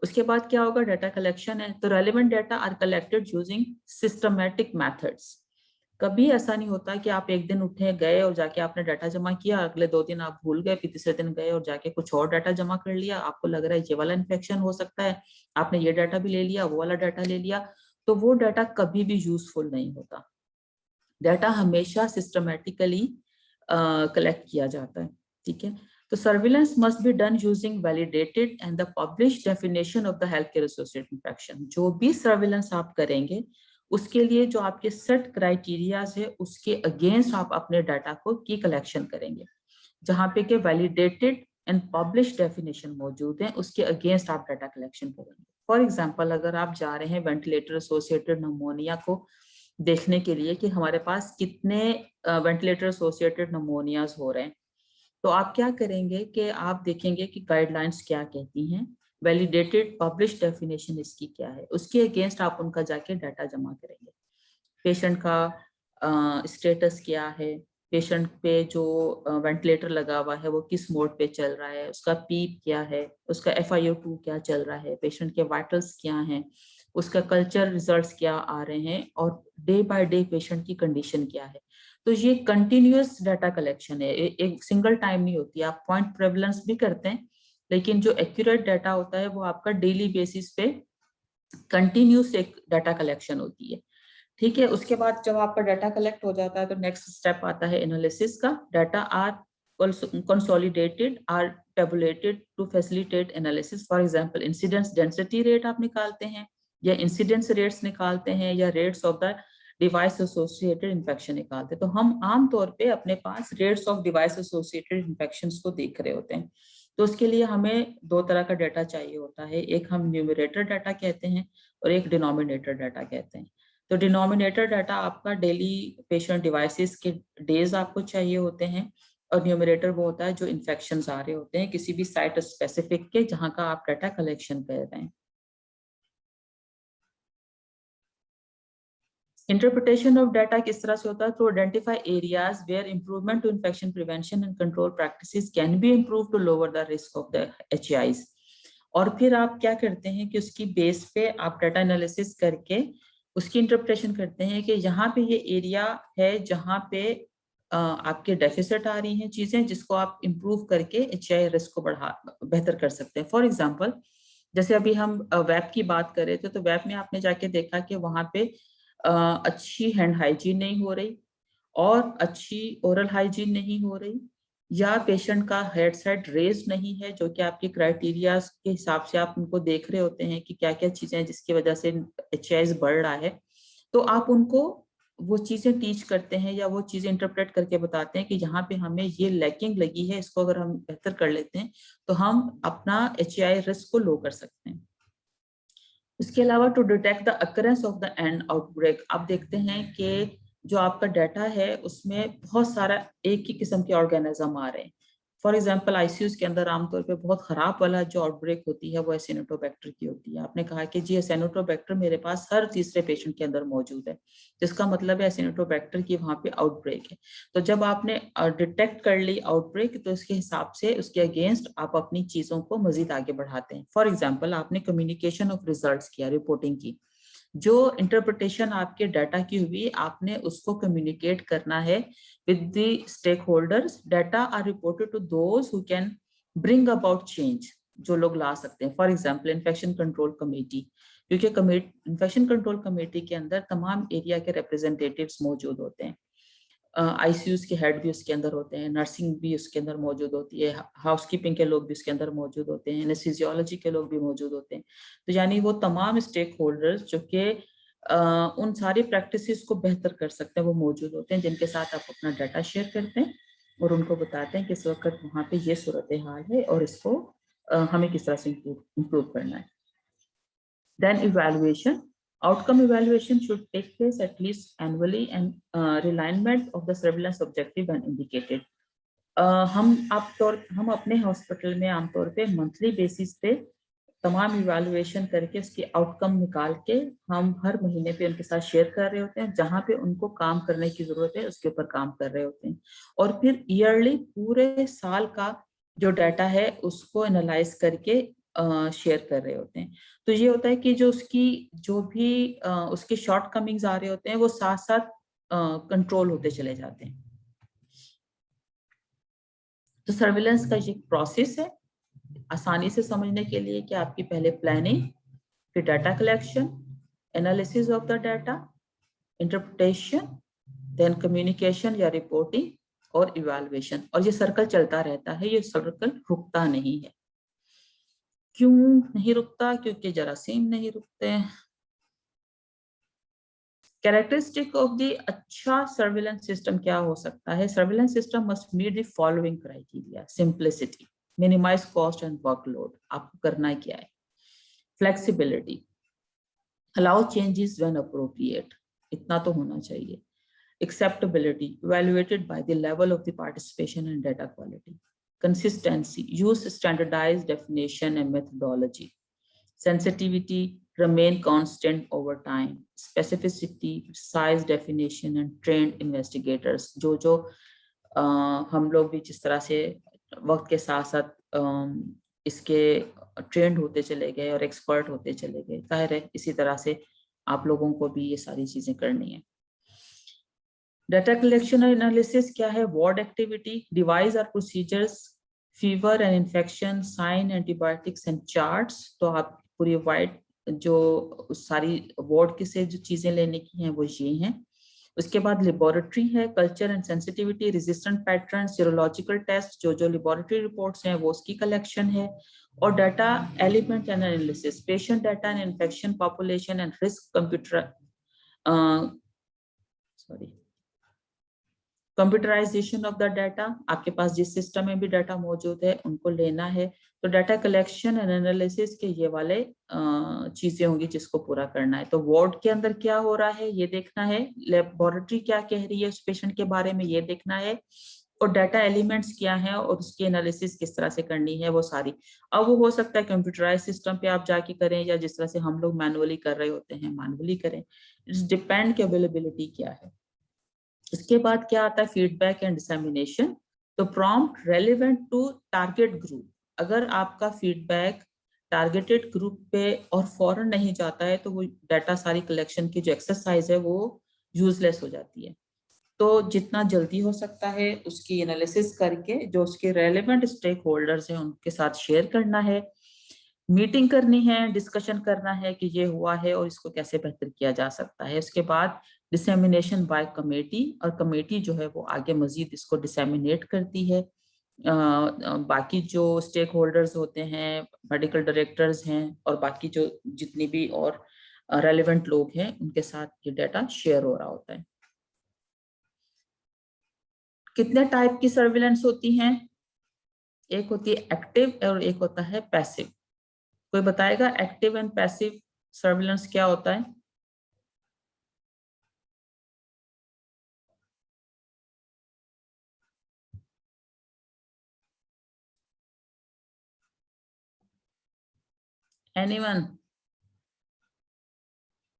उसके बाद क्या होगा, डाटा कलेक्शन है। तो relevant data are collected using systematic methods. कभी ऐसा नहीं होता कि आप एक दिन उठे गए और जाके आपने डाटा जमा किया, अगले 2 दिन आप भूल गए, फिर तीसरे दिन गए और जाके कुछ और डाटा जमा कर लिया, आपको लग रहा है ये वाला इन्फेक्शन हो सकता है, आपने ये डाटा भी ले लिया, वो वाला डाटा ले लिया, तो वो डाटा कभी भी यूजफुल नहीं होता। डाटा हमेशा सिस्टमेटिकली कलेक्ट किया जाता है, ठीक है। तो surveillance must be done using validated and the published definition of the health care associated infection. जो भी सर्विलेंस आप करेंगे उसके लिए जो आपके सेट क्राइटेरियाज है उसके अगेंस्ट आप अपने डाटा को की कलेक्शन करेंगे, जहाँ पे के वैलिडेटेड एंड पब्लिश डेफिनेशन मौजूद है, उसके अगेंस्ट आप डाटा कलेक्शन करेंगे। फॉर एग्जांपल, अगर आप जा रहे हैं वेंटिलेटर एसोसिएटेड निमोनिया को देखने के लिए कि हमारे पास कितने वेंटिलेटर एसोसिएटेड निमोनियाज हो रहे हैं, तो आप क्या करेंगे कि आप देखेंगे कि गाइडलाइंस क्या कहती हैं, वैलिडेटेड पब्लिश डेफिनेशन इसकी क्या है, उसके अगेंस्ट आप उनका जाके डाटा जमा करेंगे। पेशेंट का स्टेटस क्या है, पेशेंट पे जो वेंटिलेटर लगा हुआ है वो किस मोड पे चल रहा है, उसका पीप क्या है, उसका FiO2 क्या चल रहा है, पेशेंट के वाइटल्स क्या हैं, उसका कल्चर रिजल्ट्स क्या आ रहे हैं, और डे बाय डे पेशेंट की कंडीशन क्या है। तो ये कंटिन्यूअस डाटा कलेक्शन है, एक सिंगल टाइम नहीं होती। आप पॉइंट प्रेवलेंस भी करते हैं, लेकिन जो एक्यूरेट डाटा होता है वो आपका डेली बेसिस पे कंटिन्यूस एक डाटा कलेक्शन होती है, ठीक है। उसके बाद जब आपका डाटा कलेक्ट हो जाता है तो नेक्स्ट स्टेप आता है एनालिसिस का। Data are consolidated or tabulated to facilitate analysis. For example incidence density rate आप निकालते हैं, या इंसिडेंस रेट्स निकालते हैं, या rates of the device associated infection निकालते हैं। तो हम आमतौर पे अपने पास rates of device associated infections को देख रहे होते हैं। तो उसके लिए हमें 2 तरह का डाटा चाहिए होता है, एक हम न्यूमरेटर डाटा कहते हैं और एक डिनोमिनेटर डाटा कहते हैं। तो डिनोमिनेटर डाटा आपका डेली पेशेंट डिवाइसेस के डेज आपको चाहिए होते हैं, और न्यूमरेटर वो होता है जो इन्फेक्शन आ रहे होते हैं किसी भी साइट स्पेसिफिक के जहां का आप डाटा कलेक्शन कर रहे हैं। इंटरप्रिटेशन ऑफ डाटा किस तरह से होता है, to identify areas where improvement to infection prevention and control practices can be improve to lower the risk of the HIs। और फिर आप क्या करते हैं कि उसकी बेस पे आप डाटा एनालिसिस करके उसकी इंटरप्रिटेशन करते हैं कि यहाँ पे ये एरिया है जहाँ पे आपके डेफिसिट आ रही हैं चीजें, जिसको आप इम्प्रूव करके HI रिस्क को बेहतर कर सकते हैं। फॉर एग्जाम्पल, जैसे अभी हम वेब की बात कर रहे थे, तो वेब में आपने जाके देखा कि वहां पे अच्छी हैंड हाइजीन नहीं हो रही, और अच्छी ओरल हाइजीन नहीं हो रही, या पेशेंट का हेड सेट रेज नहीं है, जो कि आपके क्राइटेरिया के हिसाब से आप उनको देख रहे होते हैं कि क्या क्या चीजें हैं जिसकी वजह से HIs बढ़ रहा है। तो आप उनको वो चीजें टीच करते हैं या वो चीजें इंटरप्रेट करके बताते हैं कि यहाँ पे हमें ये लैकिंग लगी है, इसको अगर हम बेहतर कर लेते हैं तो हम अपना HI रिस्क को लो कर सकते हैं। उसके अलावा to detect the occurrence of the and outbreak, आप देखते हैं कि जो आपका डाटा है उसमें बहुत सारा एक ही किस्म के ऑर्गेनिज्म आ रहे हैं। फॉर एग्जाम्पल आईसीयूज के अंदर आमतौर पे बहुत खराब वाला जो आउटब्रेक होती है वो एसिनोटोबैक्टर की होती है। आपने कहा कि जी एसिनोटोबैक्टर मेरे पास हर तीसरे पेशेंट के अंदर मौजूद है, जिसका मतलब है एसिनोटोबैक्टर की वहां पे आउटब्रेक है। तो जब आपने डिटेक्ट कर ली आउटब्रेक, तो उसके हिसाब से उसके अगेंस्ट आप अपनी चीजों को मजीद आगे बढ़ाते हैं। फॉर एग्जाम्पल आपने कम्युनिकेशन ऑफ रिजल्ट किया, रिपोर्टिंग की, जो इंटरप्रिटेशन आपके डाटा की हुई आपने उसको कम्युनिकेट करना है with the stakeholders. Data are reported to those who can bring about change, जो लोग ला सकते हैं। For example infection control committee, क्योंकि इन्फेक्शन कंट्रोल कमेटी के अंदर तमाम एरिया के रिप्रेजेंटेटिव्स मौजूद होते हैं। आईसीयूज के हेड भी उसके अंदर होते हैं, नर्सिंग भी उसके अंदर मौजूद होती है, हाउसकीपिंग के लोग भी उसके अंदर मौजूद होते हैं, एनेस्थीसियोलॉजी के लोग भी मौजूद होते हैं। तो यानी वो तमाम स्टेक होल्डर्स जो कि उन सारी प्रैक्टिसेस को बेहतर कर सकते हैं वो मौजूद होते हैं, जिनके साथ आप अपना डाटा शेयर करते हैं और उनको बताते हैं कि इस वक्त वहाँ पे ये सूरत हाल है और इसको हमें किस तरह से इम्प्रूव करना है। Then evaluation. Outcome evaluation should take place at least annually and realignment of the surveillance objective and indicated. हम अपने हॉस्पिटल में आमतौर पे मंथली बेसिस पे तमाम इवैल्यूएशन करके उसकी आउटकम निकाल के हम हर महीने पे उनके साथ शेयर कर रहे होते हैं। जहाँ पे उनको काम करने की जरूरत है उसके ऊपर काम कर रहे होते हैं, और फिर ईयरली पूरे साल का जो डाटा है उसको एनालाइज करके शेयर कर रहे होते हैं। तो ये होता है कि जो उसकी जो भी उसके शॉर्ट कमिंग्स आ रहे होते हैं वो साथ साथ कंट्रोल होते चले जाते हैं। तो सर्विलेंस का ये प्रोसेस है आसानी से समझने के लिए कि आपकी पहले प्लानिंग, फिर data collection, analysis of the data, interpretation, then communication या रिपोर्टिंग और इवैल्यूएशन। और ये सर्कल चलता रहता है, ये सर्कल रुकता नहीं है। क्यों नहीं रुकता? क्योंकि जरासीम नहीं रुकते। कैरेक्टरिस्टिक ऑफ द अच्छा सर्विलेंस सिस्टम क्या हो सकता है? Surveillance system must meet the following criteria: simplicity, minimize cost and workload. आपको करना क्या है? Flexibility, allow changes when appropriate, इतना तो होना चाहिए। Acceptability, evaluated by the level of the participation and data quality. Consistency, use standardized definition and methodology. Sensitivity, remain constant over time. Specificity, size definition and trained investigators. जो हम लोग भी जिस तरह से वक्त के साथ साथ इसके ट्रेंड होते चले गए और एक्सपर्ट होते चले गए, जाहिर है इसी तरह से आप लोगों को भी ये सारी चीजें करनी है। डाटा कलेक्शन और एनालिसिस क्या है? वार्ड एक्टिविटी, डिवाइस और procedures, fever and infection, sign, antibiotics and charts. तो आप पूरी वाइड जो सारी वार्ड की से जो चीजें लेने की हैं वो ये हैं। उसके बाद लेबोरेटरी है, culture and sensitivity, resistant pattern, serological test, जो लेबोरेटरी रिपोर्ट्स हैं वो उसकी कलेक्शन है। और data element and analysis, patient data and infection, population and risk, computerization of the data. आपके पास जिस सिस्टम में भी डाटा मौजूद है उनको लेना है। तो डाटा कलेक्शन एंड एनालिसिस के ये वाले चीजें होंगी जिसको पूरा करना है। तो वार्ड के अंदर क्या हो रहा है ये देखना है, लेबोरेटरी क्या कह रही है उस पेशेंट के बारे में ये देखना है, और डाटा एलिमेंट्स क्या है और उसकी एनालिसिस किस तरह से करनी है वो सारी। अब वो हो सकता है कंप्यूटराइज सिस्टम पे आप जाके करें या जिस तरह से हम लोग मैनुअली कर रहे होते हैं मैनुअली करें। इट्स डिपेंड कि अवेलेबिलिटी क्या है। इसके बाद क्या आता है? Feedback and dissemination. तो prompt relevant to target group. अगर आपका फीडबैक टारगेटेड ग्रुप पे और फौरन नहीं जाता है तो वो डाटा सारी कलेक्शन की जो एक्सरसाइज है वो यूजलेस हो जाती है। तो जितना जल्दी हो सकता है उसकी एनालिसिस करके जो उसके रेलेवेंट स्टेक होल्डर्स हैं उनके साथ शेयर करना है, मीटिंग करनी है, डिस्कशन करना है कि ये हुआ है और इसको कैसे बेहतर किया जा सकता है। उसके बाद डिसेमिनेशन बाय कमेटी, और कमेटी जो है वो आगे मजीद इसको डिसेमिनेट करती है। बाकी जो स्टेक होल्डर्स होते हैं, मेडिकल डायरेक्टर्स हैं और बाकी जो जितनी भी और रेलेवेंट लोग हैं उनके साथ ये डाटा शेयर हो रहा होता है। कितने टाइप की सर्विलेंस होती हैं? एक होती है एक्टिव और एक होता है पैसिव। कोई बताएगा एक्टिव एंड पैसिव सर्विलेंस क्या होता है? Anyone?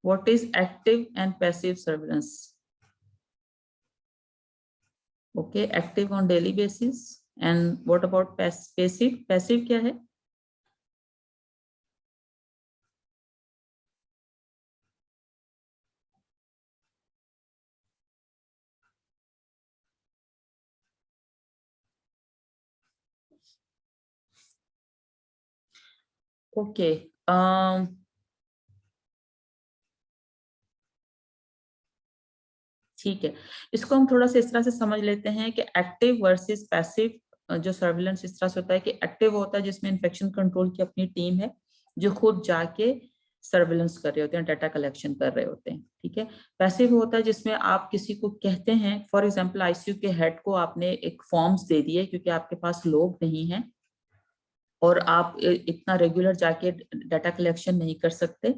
What is active and passive surveillance? Okay, active on daily basis, and what about passive? Passive क्या है? ओके, ठीक है, इसको हम थोड़ा सा इस तरह से समझ लेते हैं कि एक्टिव वर्सेस पैसिव जो सर्विलेंस इस तरह से होता है कि एक्टिव होता है जिसमें इन्फेक्शन कंट्रोल की अपनी टीम है जो खुद जाके सर्विलेंस कर रहे होते हैं, डाटा कलेक्शन कर रहे होते हैं, ठीक है। पैसिव होता है जिसमें आप किसी को कहते हैं, फॉर एग्जांपल आईसीयू के हेड को आपने एक फॉर्म्स दे दिए क्योंकि आपके पास लोग नहीं है और आप इतना रेगुलर जाके डाटा कलेक्शन नहीं कर सकते,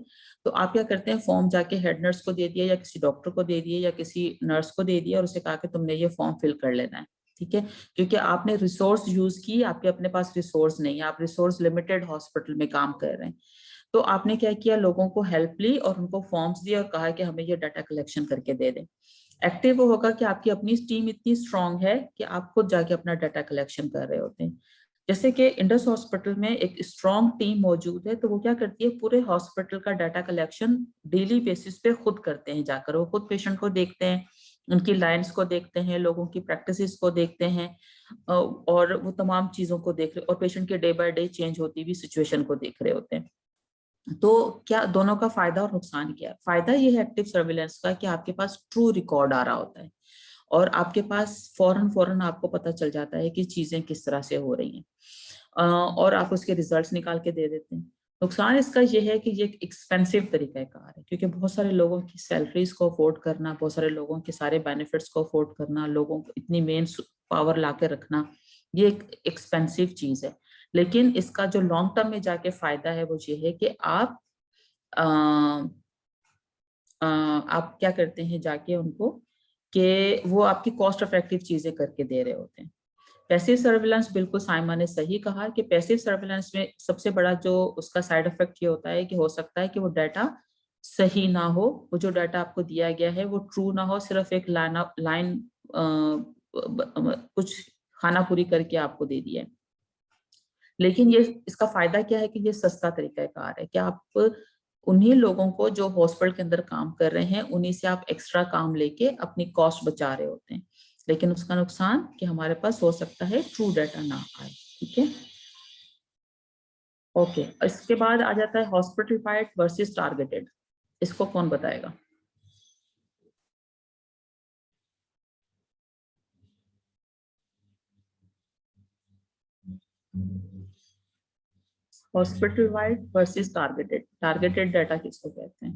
तो आप क्या करते हैं, फॉर्म जाके हेड नर्स को दे दिया या किसी डॉक्टर को दे दिए या किसी नर्स को दे दिया और उसे कहा कि तुमने ये फॉर्म फिल कर लेना है, ठीक है। क्योंकि आपने रिसोर्स यूज की, आपके अपने पास रिसोर्स नहीं है, आप रिसोर्स लिमिटेड हॉस्पिटल में काम कर रहे हैं, तो आपने क्या किया, लोगों को हेल्प ली और उनको फॉर्म्स दिए और कहा कि हमें ये डाटा कलेक्शन करके दे दें। एक्टिव वो होगा कि आपकी अपनी टीम इतनी स्ट्रांग है कि आप खुद जाके अपना डाटा कलेक्शन कर रहे होते हैं। जैसे कि इंडस हॉस्पिटल में एक स्ट्रांग टीम मौजूद है, तो वो क्या करती है, पूरे हॉस्पिटल का डाटा कलेक्शन डेली बेसिस पे खुद करते हैं, जाकर वो खुद पेशेंट को देखते हैं, उनकी लाइंस को देखते हैं, लोगों की प्रैक्टिसेस को देखते हैं और वो तमाम चीजों को देख रहे और पेशेंट के डे बाय डे चेंज होती हुई सिचुएशन को देख रहे होते हैं। तो क्या दोनों का फायदा और नुकसान क्या है? फायदा ये है एक्टिव सर्विलेंस का कि आपके पास ट्रू रिकॉर्ड आ रहा होता है और आपके पास फौरन फौरन आपको पता चल जाता है कि चीजें किस तरह से हो रही हैं और आप उसके रिजल्ट्स निकाल के दे देते हैं। नुकसान इसका ये है कि ये एक एक्सपेंसिव तरीका कार है क्योंकि बहुत सारे लोगों की सैलरीज को अफोर्ड करना, बहुत सारे लोगों के सारे बेनिफिट्स को अफोर्ड करना, लोगों को इतनी मेन पावर ला के रखना, ये एक एक्सपेंसिव चीज है। लेकिन इसका जो लॉन्ग टर्म में जाके फायदा है वो ये है कि आप क्या करते हैं जाके उनको कि वो आपकी कॉस्ट इफेक्टिव चीजें करके दे रहे होते हैं। पैसिव सर्विलांस, बिल्कुल साइमा ने सही कहा कि पैसिव सर्विलांस में सबसे बड़ा जो उसका साइड इफेक्ट ये होता है कि हो सकता है कि वो डाटा सही ना हो, वो जो डाटा आपको दिया गया है वो ट्रू ना हो, सिर्फ एक लाइन कुछ खाना पूरी करके आपको दे दिया है। लेकिन ये इसका फायदा क्या है कि ये सस्ता तरीका कार है कि आप उन्हीं लोगों को जो हॉस्पिटल के अंदर काम कर रहे हैं उन्हीं से आप एक्स्ट्रा काम लेके अपनी कॉस्ट बचा रहे होते हैं। लेकिन उसका नुकसान कि हमारे पास हो सकता है ट्रू डाटा ना आए, ठीक है। ओके, इसके बाद आ जाता है हॉस्पिटल वर्सेस टारगेटेड। इसको कौन बताएगा? Hospital wide versus targeted, targeted data किसको कहते हैं?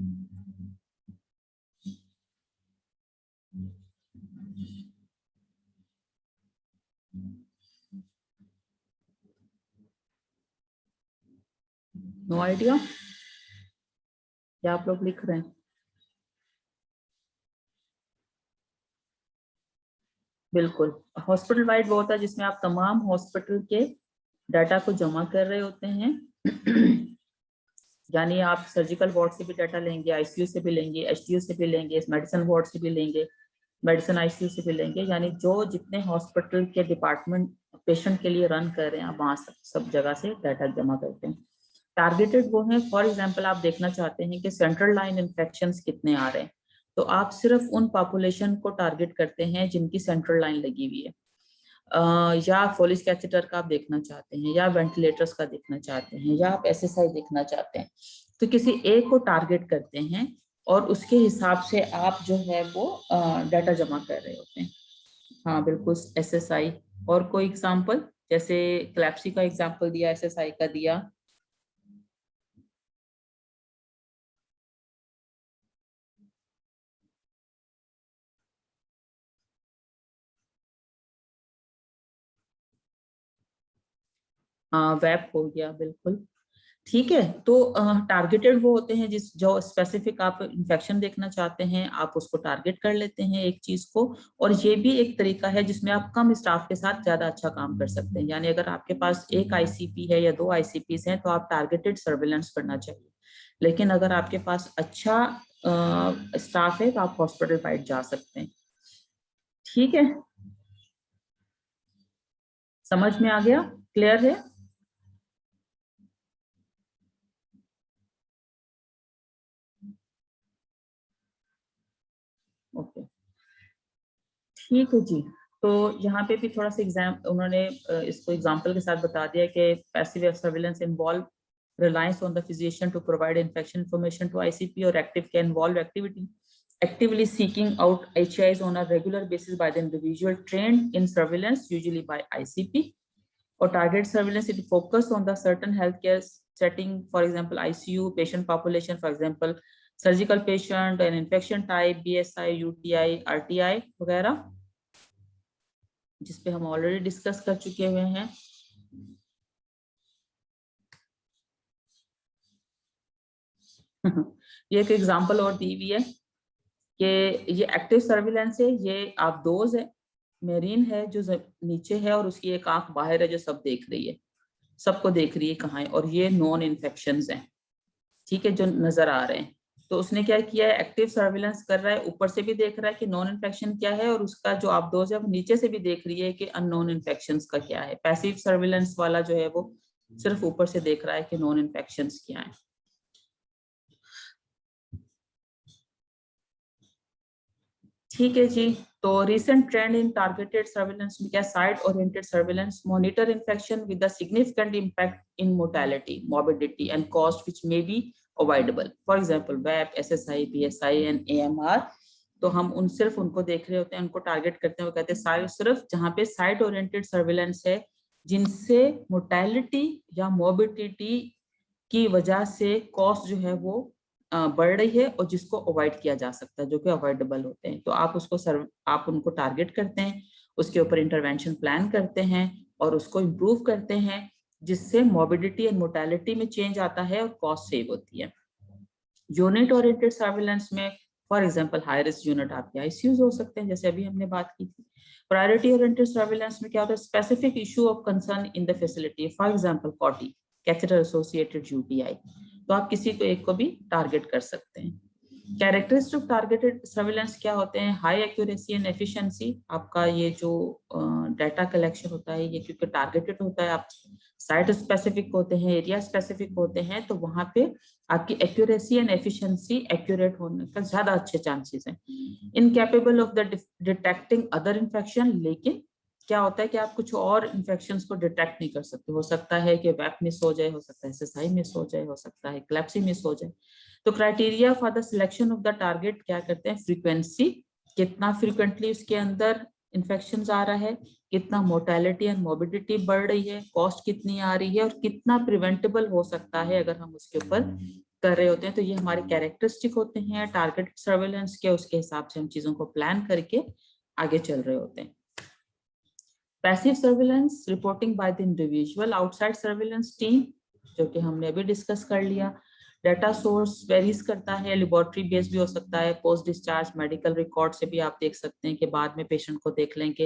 No idea? क्या आप लोग लिख रहे हैं? बिल्कुल, हॉस्पिटल वाइड वो होता है जिसमें आप तमाम हॉस्पिटल के डाटा को जमा कर रहे होते हैं यानी आप सर्जिकल वार्ड से भी डाटा लेंगे, आईसीयू से भी लेंगे, एचडीयू से भी लेंगे, मेडिसिन वार्ड से भी लेंगे, मेडिसिन आईसीयू से भी लेंगे, यानी जो जितने हॉस्पिटल के डिपार्टमेंट पेशेंट के लिए रन कर रहे हैं आप वहां सब जगह से डाटा जमा करते हैं। टारगेटेड वो है, फॉर एग्जांपल आप देखना चाहते हैं कि सेंट्रल लाइन इन्फेक्शन कितने आ रहे हैं, तो आप सिर्फ उन पॉपुलेशन को टारगेट करते हैं जिनकी सेंट्रल लाइन लगी हुई है, या फोलिस कैथेटर का आप देखना चाहते हैं, या वेंटिलेटर्स का देखना चाहते हैं, या आप एसएसआई देखना चाहते हैं, तो किसी एक को टारगेट करते हैं और उसके हिसाब से आप जो है वो डाटा जमा कर रहे होते हैं। हाँ बिल्कुल, एसएसआई। और कोई एग्जांपल? जैसे क्लैप्सी का एग्जांपल दिया, एसएसआई का दिया। हाँ, वेब हो गया, बिल्कुल। ठीक है। तो टारगेटेड वो होते हैं जिस जो स्पेसिफिक आप इन्फेक्शन देखना चाहते हैं, आप उसको टारगेट कर लेते हैं एक चीज को। और ये भी एक तरीका है जिसमें आप कम स्टाफ के साथ ज्यादा अच्छा काम कर सकते हैं। यानी अगर आपके पास एक आईसीपी है या 2 आईसीपीस हैं तो आप टारगेटेड सर्विलेंस करना चाहिए। लेकिन अगर आपके पास अच्छा स्टाफ है तो आप हॉस्पिटल वाइड जा सकते हैं। ठीक है, समझ में आ गया? क्लियर है? ओके, ठीक है जी। तो यहाँ पे भी थोड़ा सा एग्जाम उन्होंने इसको एग्जांपल के साथ बता दिया कि passive surveillance involve reliance on the physician to provide infection information to ICP, or active can involve actively seeking out HIs on a regular basis by the individual trained in surveillance, usually by ICP. Or target surveillance, it focus on the certain healthcare setting, for example ICU patient population, for example surgical patient, an infection type, BSI, UTI, RTI वगैरह, जिसपे हम ऑलरेडी डिस्कस कर चुके हुए हैं। ये एक एग्जांपल और दी हुई है कि ये एक्टिव सर्विलेंस है, ये आप डोज है, मेरीन है जो नीचे है और उसकी एक आंख बाहर है जो सब देख रही है, सबको देख रही है कहाँ है, और ये नॉन इन्फेक्शंस हैं, ठीक है, जो नजर आ रहे हैं। तो उसने क्या किया है, एक्टिव सर्विलेंस कर रहा है, ऊपर से भी देख रहा है कि नॉन इन्फेक्शन क्या है, और उसका जो आप डोज है वो नीचे से भी देख रही है कि अननोन इन्फेक्शंस का क्या है। पैसिव सर्विलेंस वाला जो है वो सिर्फ ऊपर से देख रहा है कि नॉन इन्फेक्शंस क्या है। ठीक है जी। तो recent trend in targeted surveillance में क्या, site oriented surveillance monitor infection with the significant impact in mortality, morbidity and cost which may be avoidable, for example VAP, SSI, BSI and AMR. तो हम उन सिर्फ उनको देख रहे होते हैं, उनको टारगेट करते हैं। वो कहते हैं सिर्फ जहाँ पे साइट ओरिएंटेड सर्विलेंस है, जिनसे मोर्टेलिटी या मॉर्बिडिटी की वजह से कॉस्ट जो है वो बढ़ रही है, और जिसको अवॉइड किया जा सकता है, जो कि अवॉइडेबल होते हैं। तो आप उसको आप उनको टारगेट करते हैं, उसके ऊपर इंटरवेंशन प्लान करते हैं और उसको इम्प्रूव करते हैं, जिससे मॉर्बिडिटी एंड मोर्टेलिटी में चेंज आता है और कॉस्ट सेव होती है। यूनिट ओरिएंटेड सर्विलेंस में for example high risk unit आपके आईसीयूज हो सकते हैं, जैसे अभी हमने बात की थी। प्रायोरिटी ओरिएंटेड सर्विलेंस में क्या होता है, specific issue of concern in the facility, for example कॉटी, catheter associated UTI. तो आप किसी को एक को भी टारगेट कर सकते हैं। कैरेक्टरिस्टिक ऑफ टारगेटेड सर्विलेंस क्या होते हैं, हाई एक्यूरेसी एंड एफिशिएंसी। आपका ये जो डाटा कलेक्शन होता है ये क्योंकि टारगेटेड होता है, आप साइट स्पेसिफिक होते हैं, एरिया स्पेसिफिक होते हैं, तो वहां पे आपकी एक्यूरेसी एंड एफिशिएंसी एक्यूरेट होने का ज्यादा अच्छे चांसेस हैं। Incapable of the detecting other infection, लेकिन क्या होता है कि आप कुछ और इन्फेक्शंस को डिटेक्ट नहीं कर सकते। हो सकता है कि वेप मिस हो जाए, हो सकता है एसएसआई मिस हो जाए, हो सकता है क्लेप्सी मिस हो जाए। तो criteria for the selection of the target क्या करते हैं, फ्रीक्वेंसी, कितना फ्रीक्वेंटली उसके अंदर इन्फेक्शन आ रहा है, कितना मोर्टेलिटी एंड मोर्बिडिटी बढ़ रही है, कॉस्ट कितनी आ रही है, और कितना प्रिवेंटेबल हो सकता है अगर हम उसके ऊपर कर रहे होते हैं। तो ये हमारे कैरेक्टरिस्टिक होते हैं टारगेट सर्वेलेंस के, उसके हिसाब से हम चीजों को प्लान करके आगे चल रहे होते हैं। Passive surveillance, reporting by the individual outside surveillance team, जो कि हमने अभी डिस्कस कर लिया। डाटा सोर्स वेरीज करता है, लेबोरेटरी बेस्ड भी हो सकता है, पोस्ट डिस्चार्ज मेडिकल रिकॉर्ड से भी आप देख सकते हैं कि बाद में पेशेंट को देख लें कि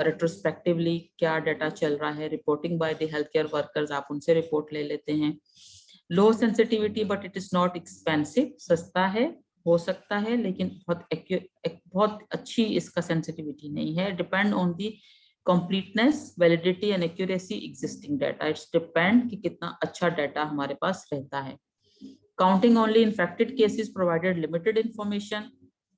रेट्रोस्पेक्टिवली क्या डाटा चल रहा है। Reporting by the health care workers, आप उनसे रिपोर्ट ले लेते हैं। Low sensitivity but it is not expensive, सस्ता है, हो सकता है, लेकिन बहुत अच्छी इसका सेंसिटिविटी नहीं है। Depend on the completeness, validity and accuracy existing data. It's depend कि कितना अच्छा डाटा हमारे पास रहता है। Counting only infected cases provided limited information,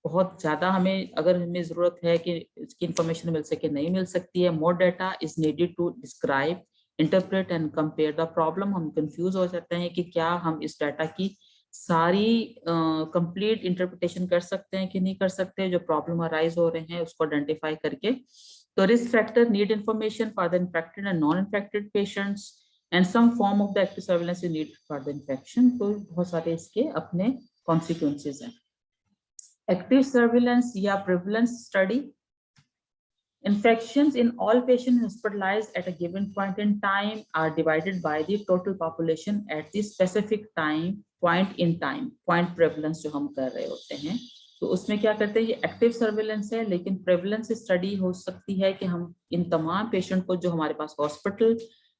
बहुत ज्यादा हमें अगर हमें जरूरत है कि इसकी इंफॉर्मेशन मिल सके, नहीं मिल सकती है। More data is needed to describe, interpret and compare the problem. हम कंफ्यूज हो जाते हैं कि क्या हम इस डाटा की सारी कंप्लीट इंटरप्रिटेशन कर सकते हैं कि नहीं कर सकते, जो प्रॉब्लम अराइज हो रहे हैं उसको आइडेंटिफाई करके। तो risk factor, need information for the infected and non infected patients and some form of the active surveillance is need for the infection. तो बहुत सारे इसके अपने कॉन्सिक्वेंसेस हैं। एक्टिव सर्विलेंस या prevalence study, Infections in all patients hospitalized at a given point in time are divided by the total population at the specific time, point in time, point prevalence जो हम कर रहे होते हैं। तो उसमें क्या करते हैं, ये एक्टिव सर्विलेंस है, लेकिन प्रेवलेंस स्टडी हो सकती है कि हम इन तमाम पेशेंट को जो हमारे पास हॉस्पिटल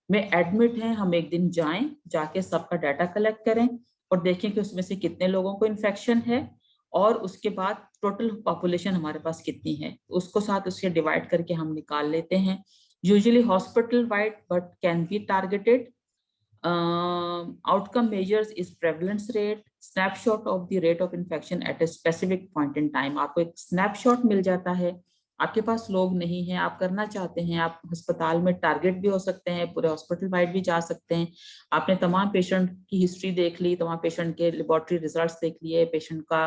में एडमिट हैं, हम एक दिन जाएं, जाके सबका डाटा कलेक्ट करें और देखें कि उसमें से कितने लोगों को इन्फेक्शन है और उसके बाद टोटल पॉपुलेशन हमारे पास कितनी है, उसको साथ उसके डिवाइड करके हम निकाल लेते हैं। Usually hospital wide but can be targeted. Outcome measures is prevalence rate, snapshot of the rate of infection at a specific point in time। आपको एक स्नैपशॉट मिल जाता है, आपके पास लोग नहीं है, आप करना चाहते हैं, आप अस्पताल में टारगेट भी हो सकते हैं, पूरे हॉस्पिटल वाइड भी जा सकते हैं। आपने तमाम पेशेंट की हिस्ट्री देख ली, तमाम पेशेंट के लेबोरेटरी रिजल्ट्स देख लिए, पेशेंट का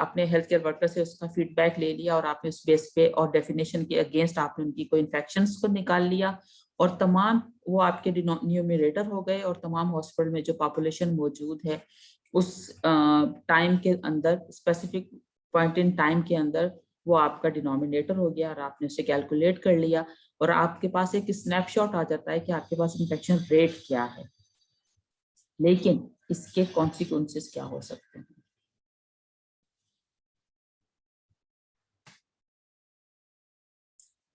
आपने हेल्थ केयर वर्कर से उसका फीडबैक ले लिया और आपने उस बेस पे और डेफिनेशन के अगेंस्ट आपने उनकी कोई इन्फेक्शंस को निकाल लिया और तमाम वो आपके न्यूमरेटर हो गए और तमाम हॉस्पिटल में जो पॉपुलेशन मौजूद है उस टाइम के अंदर, स्पेसिफिक पॉइंट इन टाइम के अंदर वो आपका डिनोमिनेटर हो गया और आपने उसे कैलकुलेट कर लिया और आपके पास एक स्नैपशॉट आ जाता है कि आपके पास इन्फेक्शन रेट क्या है। लेकिन इसके कॉन्सिक्वेंसेस क्या हो सकते हैं?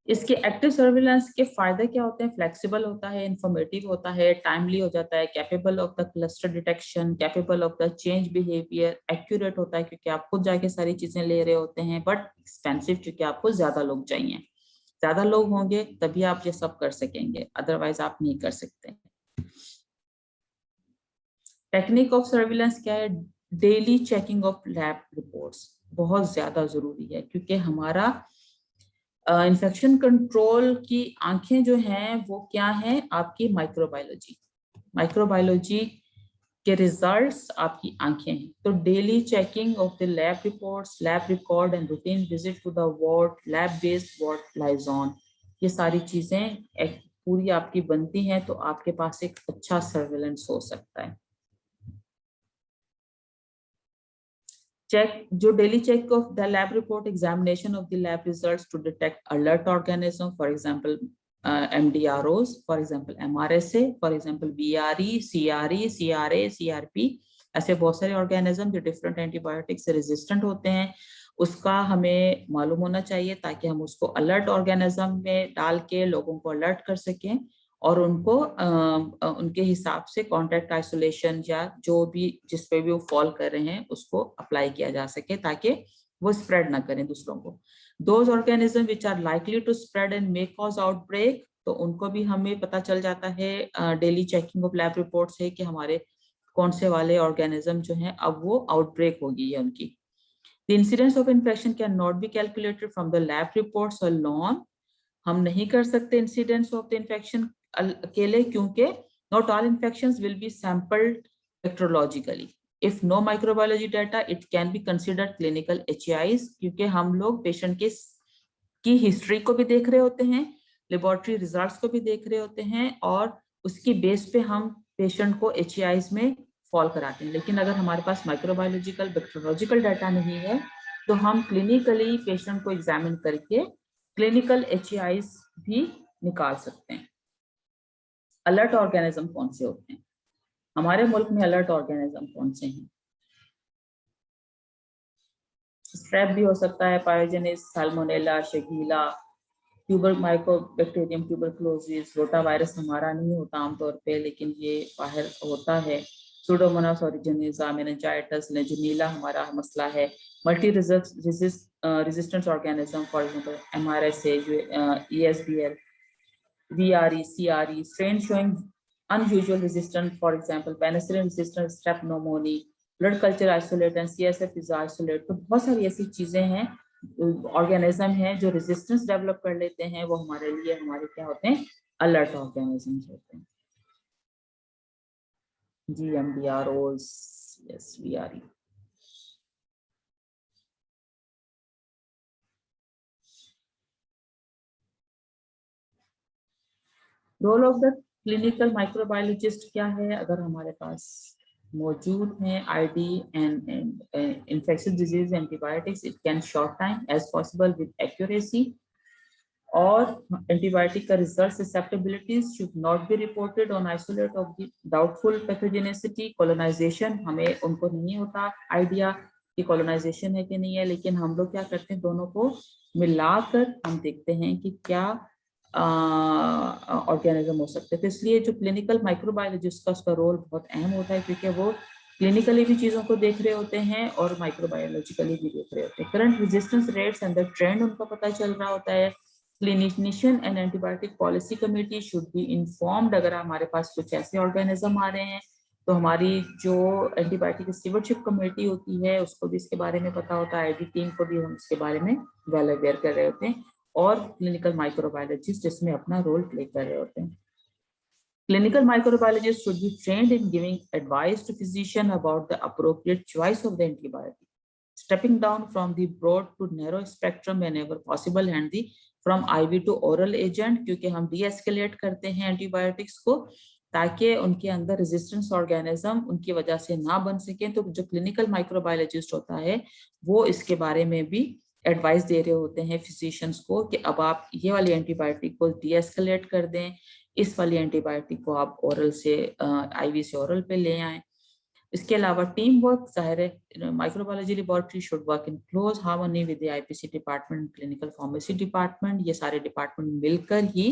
इसके एक्टिव सर्विलांस के फायदे क्या होते हैं? फ्लेक्सिबल होता है, इंफॉर्मेटिव होता है, टाइमली हो जाता है, capable of the cluster detection, capable of the change behaviour, accurate होता है क्योंकि आप खुद जाके सारी चीजें ले रहे होते हैं, बट एक्सपेंसिव क्योंकि आपको ज्यादा लोग चाहिए। ज्यादा लोग होंगे तभी आप ये सब कर सकेंगे, अदरवाइज आप नहीं कर सकते। टेक्निक ऑफ सर्विलेंस क्या है? Daily checking of lab reports बहुत ज्यादा जरूरी है क्योंकि हमारा इन्फेक्शन कंट्रोल की आंखें जो हैं वो क्या हैं? आपकी माइक्रोबायोलॉजी, माइक्रोबायोलॉजी के रिजल्ट्स आपकी आंखें हैं। तो daily checking of the lab reports, lab record and routine visit to the ward, lab based ward liaison, ये सारी चीजें एक पूरी आपकी बनती हैं तो आपके पास एक अच्छा सर्वेलेंस हो सकता है। Check जो daily check of the lab report, examination of the lab results to detect alert organism, for example MDROs, for example MRSA, for example BRE, CRE, CRA, CRP, ऐसे बहुत सारे ऑर्गेनिज्म जो डिफरेंट एंटीबायोटिक से रेजिस्टेंट होते हैं, उसका हमें मालूम होना चाहिए ताकि हम उसको अलर्ट ऑर्गेनिज्म में डाल के लोगों को अलर्ट कर सकें और उनको उनके हिसाब से कॉन्टैक्ट आइसोलेशन या जो भी जिस पे भी वो फॉल कर रहे हैं उसको अप्लाई किया जा सके ताकि वो स्प्रेड ना करें दूसरों को। Those organism which are likely to spread and may cause outbreak, तो उनको भी हमें पता चल जाता है daily checking of lab report से कि हमारे कौन से वाले ऑर्गेनिज्म जो हैं अब वो आउटब्रेक हो गई है उनकी। The incidence of infection cannot be calculated from the lab reports alone। हम नहीं कर सकते इंसिडेंस ऑफ द इन्फेक्शन अकेले क्योंकि not all infections will be sampled spectrologically. If no microbiology data it can be considered clinical HAIs, क्योंकि हम लोग पेशेंट के की हिस्ट्री को भी देख रहे होते हैं, लेबोरेटरी रिजल्ट्स को भी देख रहे होते हैं और उसकी बेस पे हम पेशेंट को HAIs में फॉल कराते हैं। लेकिन अगर हमारे पास माइक्रोबायोलॉजिकल बैक्टीरियोलॉजिकल डाटा नहीं है तो हम क्लिनिकली पेशेंट को एग्जामिन करके क्लिनिकल HAIs भी निकाल सकते हैं। अलर्ट ऑर्गेनिज्म कौन से होते हैं? हमारे मुल्क में अलर्ट ऑर्गेनिज्म कौन से हैं? स्ट्रेप भी हो सकता है, pyogenes, salmonella, shigella, tuber mycobacterium tuberculosis, rotavirus हमारा नहीं होता आमतौर पे लेकिन ये बाहर होता है, सूडोमोनास ओरिजिनोसा, मेनिंजाइटिस, लेजियोनेला हमारा मसला है, multi resistance organism for example MRSA, ESBL, VRE, CRE, strain showing unusual resistance, for example penicillin resistant strep pneumoniae, blood culture isolate and CSF is isolate। तो बहुत सारी ऐसी चीजें हैं, ऑर्गेनिज्म हैं जो रेजिस्टेंस डेवलप कर लेते हैं, वो हमारे लिए हमारे क्या होते हैं? अलर्ट ऑर्गेनिजम्स होते हैं। जी MDROs, yes VRE। Role of the clinical microbiologist क्या है? अगर हमारे पास मौजूद हैं ID and infectious disease antibiotics, it can short time as possible with accuracy, और एंटीबायोटिक का research susceptibilities should not be reported on isolate of the doubtful pathogenicity. Colonisation हमें उनको नहीं होता आइडिया कि कॉलोनाइजेशन है कि नहीं है, लेकिन हम लोग क्या करते हैं, दोनों को मिलाकर हम देखते हैं कि क्या ऑर्गेनिज्म हो सकते हैं। तो इसलिए जो क्लिनिकल माइक्रोबायोलॉजिस्ट का उसका रोल बहुत अहम होता है, क्योंकि वो क्लिनिकली भी चीज़ों को देख रहे होते हैं और माइक्रोबायोलॉजिकली भी देख रहे होते हैं। Current resistance rates and the trend उनका पता चल रहा होता है। Clinician and antibiotic policy committee should be informed. अगर हमारे पास कुछ ऐसे ऑर्गेनिज्म आ रहे हैं तो हमारी जो एंटीबायोटिक स्टीवर्डशिप कमेटी होती है उसको भी इसके बारे में पता होता है, आईडी टीम को भी हम इसके बारे में वेल अवेयर कर रहे होते हैं, और क्लिनिकल माइक्रोबायोलॉजिस्ट इसमें अपना रोल प्ले कर रहे होते हैं। Clinical microbiologists should be trained in giving advice to physician about the appropriate choice of the antibiotic, stepping down from the broad to narrow spectrum whenever possible, and the from IV to oral agent, क्योंकि हम de-escalate करते हैं एंटीबायोटिक्स को ताकि उनके अंदर रेजिस्टेंस ऑर्गेनिज्म उनकी वजह से ना बन सके। तो जो क्लिनिकल माइक्रोबायोलॉजिस्ट होता है वो इसके बारे में भी एडवाइस दे रहे होते हैं फिजिशियंस को कि अब आप ये वाली एंटीबायोटिक को de-escalate कर दें, इस वाली एंटीबायोटिक को आप ओरल से आईवी से ओरल पे ले आएं। इसके अलावा टीम वर्क, जाहिर है microbiology laboratory should work in close harmony with the IPC department, clinical pharmacy department. ये सारे डिपार्टमेंट मिलकर ही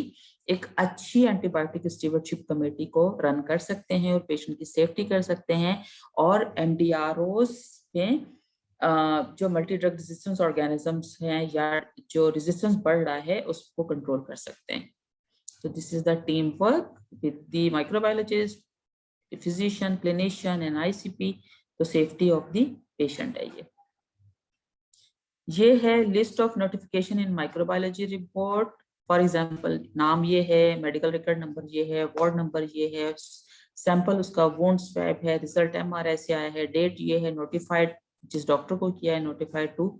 एक अच्छी एंटीबायोटिक स्टीवर्डशिप कमेटी को रन कर सकते हैं और पेशेंट की सेफ्टी कर सकते हैं, और एमडीआरओस में जो मल्टी ड्रग रेजिस्टेंस ऑर्गेनिजम्स हैं या जो रेजिस्टेंस बढ़ रहा है उसको कंट्रोल कर सकते हैं। So this is the teamwork with the microbiologist, physician, clinician and ICP, तो safety of the patient है ये है list of notification in microbiology report. For example, नाम ये है, medical record number ये है, ward number ये है, sample उसका wound swab है, result MRI से आया है, date ये है, notified जिस डॉक्टर को किया है, notified to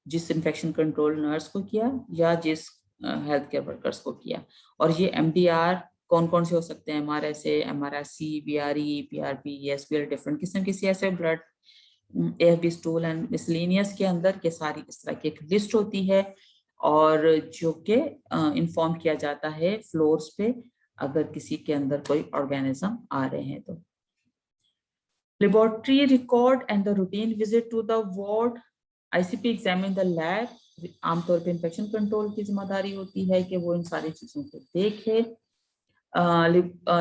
जिस infection control nurse को किया या जिस हेल्थ केयर वर्कर्स को किया, और ये एमडीआर कौन कौन से हो सकते हैं, MRS, MRSC, BRE, PRP, SPL, different किस्म की CSF blood, AFB stool and miscellaneous के अंदर के सारी इस तरह की एक लिस्ट होती है, और जो कि इन्फॉर्म किया जाता है फ्लोर्स पे अगर किसी के अंदर कोई ऑर्गेनिज्म आ रहे हैं तो। Laboratory record and the routine visit to the ward, ICP examine the lab. आमतौर पे इन्फेक्शन कंट्रोल की जिम्मेदारी होती है कि वो इन सारी चीजों को देखे।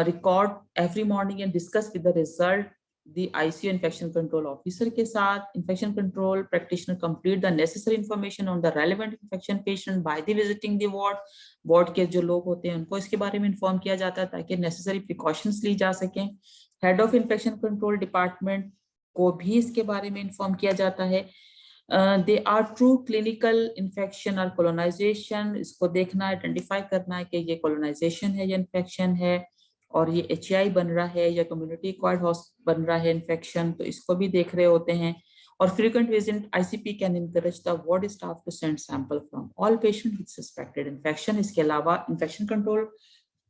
Record every morning and discuss with the result the ICU infection control officer के साथ। Infection control practitioner complete the necessary information on the relevant infection patient by the visiting the ward. Ward के जो लोग होते हैं उनको इसके बारे में इन्फॉर्म किया जाता है ताकि नेसेसरी प्रिकॉशंस ली जा सकें। Head of infection control department को भी इसके बारे में इन्फॉर्म किया जाता है। They are true clinical infection और कोलोनाइजेशन, इसको देखना, आइडेंटिफाई करना है कि ये कोलोनाइजेशन है या इन्फेक्शन है, और ये एचआई बन रहा है या कम्युनिटी एक्वायर्ड बन रहा है इन्फेक्शन, तो इसको भी देख रहे होते हैं। और frequent visit, ICP can encourage the ward staff to send sample from all patient with suspected infection. इसके अलावा इन्फेक्शन कंट्रोल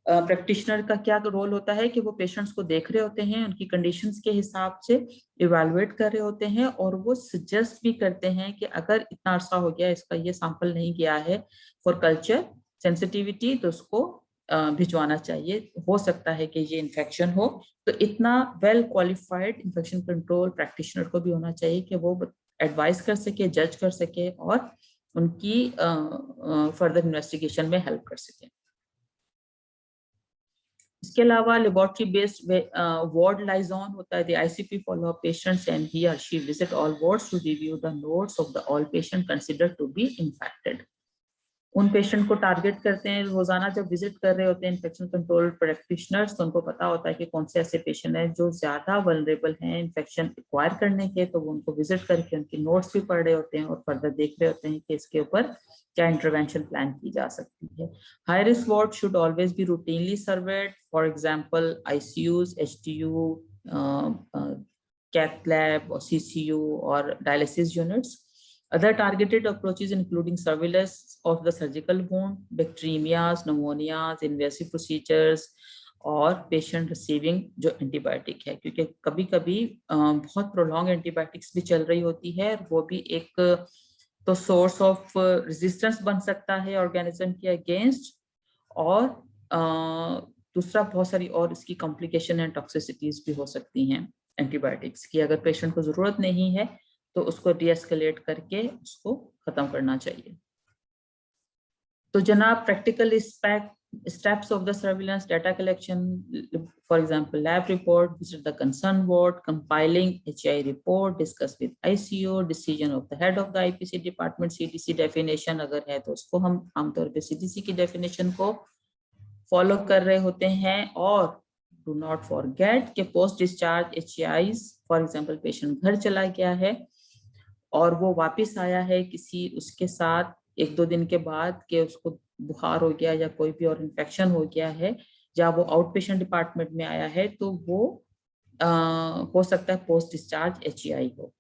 प्रैक्टिशनर का क्या रोल होता है कि वो पेशेंट्स को देख रहे होते हैं, उनकी कंडीशंस के हिसाब से इवैल्यूएट कर रहे होते हैं, और वो सजेस्ट भी करते हैं कि अगर इतना अरसा हो गया इसका ये सैंपल नहीं गया है फॉर कल्चर सेंसिटिविटी तो उसको भिजवाना चाहिए, हो सकता है कि ये इन्फेक्शन हो। तो इतना well qualified infection control practitioner को भी होना चाहिए कि वो एडवाइस कर सके, जज कर सके और उनकी फर्दर इन्वेस्टिगेशन में हेल्प कर सके। इसके अलावा लेबोरेटरी बेस्ड वार्ड लाइजॉन होता है। The ICP follow up patients and he और she visit all wards to review the notes of the all patient considered to be infected. उन पेशेंट को टारगेट करते हैं, रोजाना जब विजिट कर रहे होते हैं इन्फेक्शन कंट्रोल प्रैक्टिशनर्स, तो उनको पता होता है कि कौन से ऐसे पेशेंट हैं जो ज्यादा वल्नरेबल हैं इन्फेक्शन एक्वायर करने के, तो वो उनको विजिट करके उनकी नोट्स भी पढ़ रहे होते हैं और फर्दर देख रहे होते हैं कि इसके ऊपर क्या इंटरवेंशन प्लान की जा सकती है। High risk ward should always be routinely surveyed, for example ICUs, HTU, cath lab और सीसीयू और dialysis units. Other targeted approaches including surveillance of the surgical wound, bacteremias, pneumonias, invasive procedures, और पेशेंट रिसीविंग जो एंटीबायोटिक है, क्योंकि कभी कभी बहुत प्रोलॉन्ग एंटीबायोटिक्स भी चल रही होती है, वो भी एक तो सोर्स ऑफ रेजिस्टेंस बन सकता है ऑर्गेनिज्म के अगेंस्ट, और दूसरा बहुत सारी और इसकी कॉम्प्लिकेशन एंड टॉक्सिसिटीज भी हो सकती हैं एंटीबायोटिक्स की। अगर पेशेंट को जरूरत नहीं है तो उसको डीएस्केलेट करके उसको खत्म करना चाहिए। तो जनाब practical steps of the surveillance data collection, for example lab report, visit the concerned ward, compiling HI report, discuss with ICO, decision of the head of the IPC department, CDC definition अगर है तो उसको हम आमतौर पे CDC की definition को फॉलो कर रहे होते हैं। और डू नॉट फॉरगेट कि post discharge HIs, for example patient घर चला गया है और वो वापस आया है किसी उसके साथ 1-2 दिन के बाद कि उसको बुखार हो गया या कोई भी और इन्फेक्शन हो गया है, या वो आउट पेशेंट डिपार्टमेंट में आया है, तो वो हो सकता है पोस्ट डिस्चार्ज HI हो।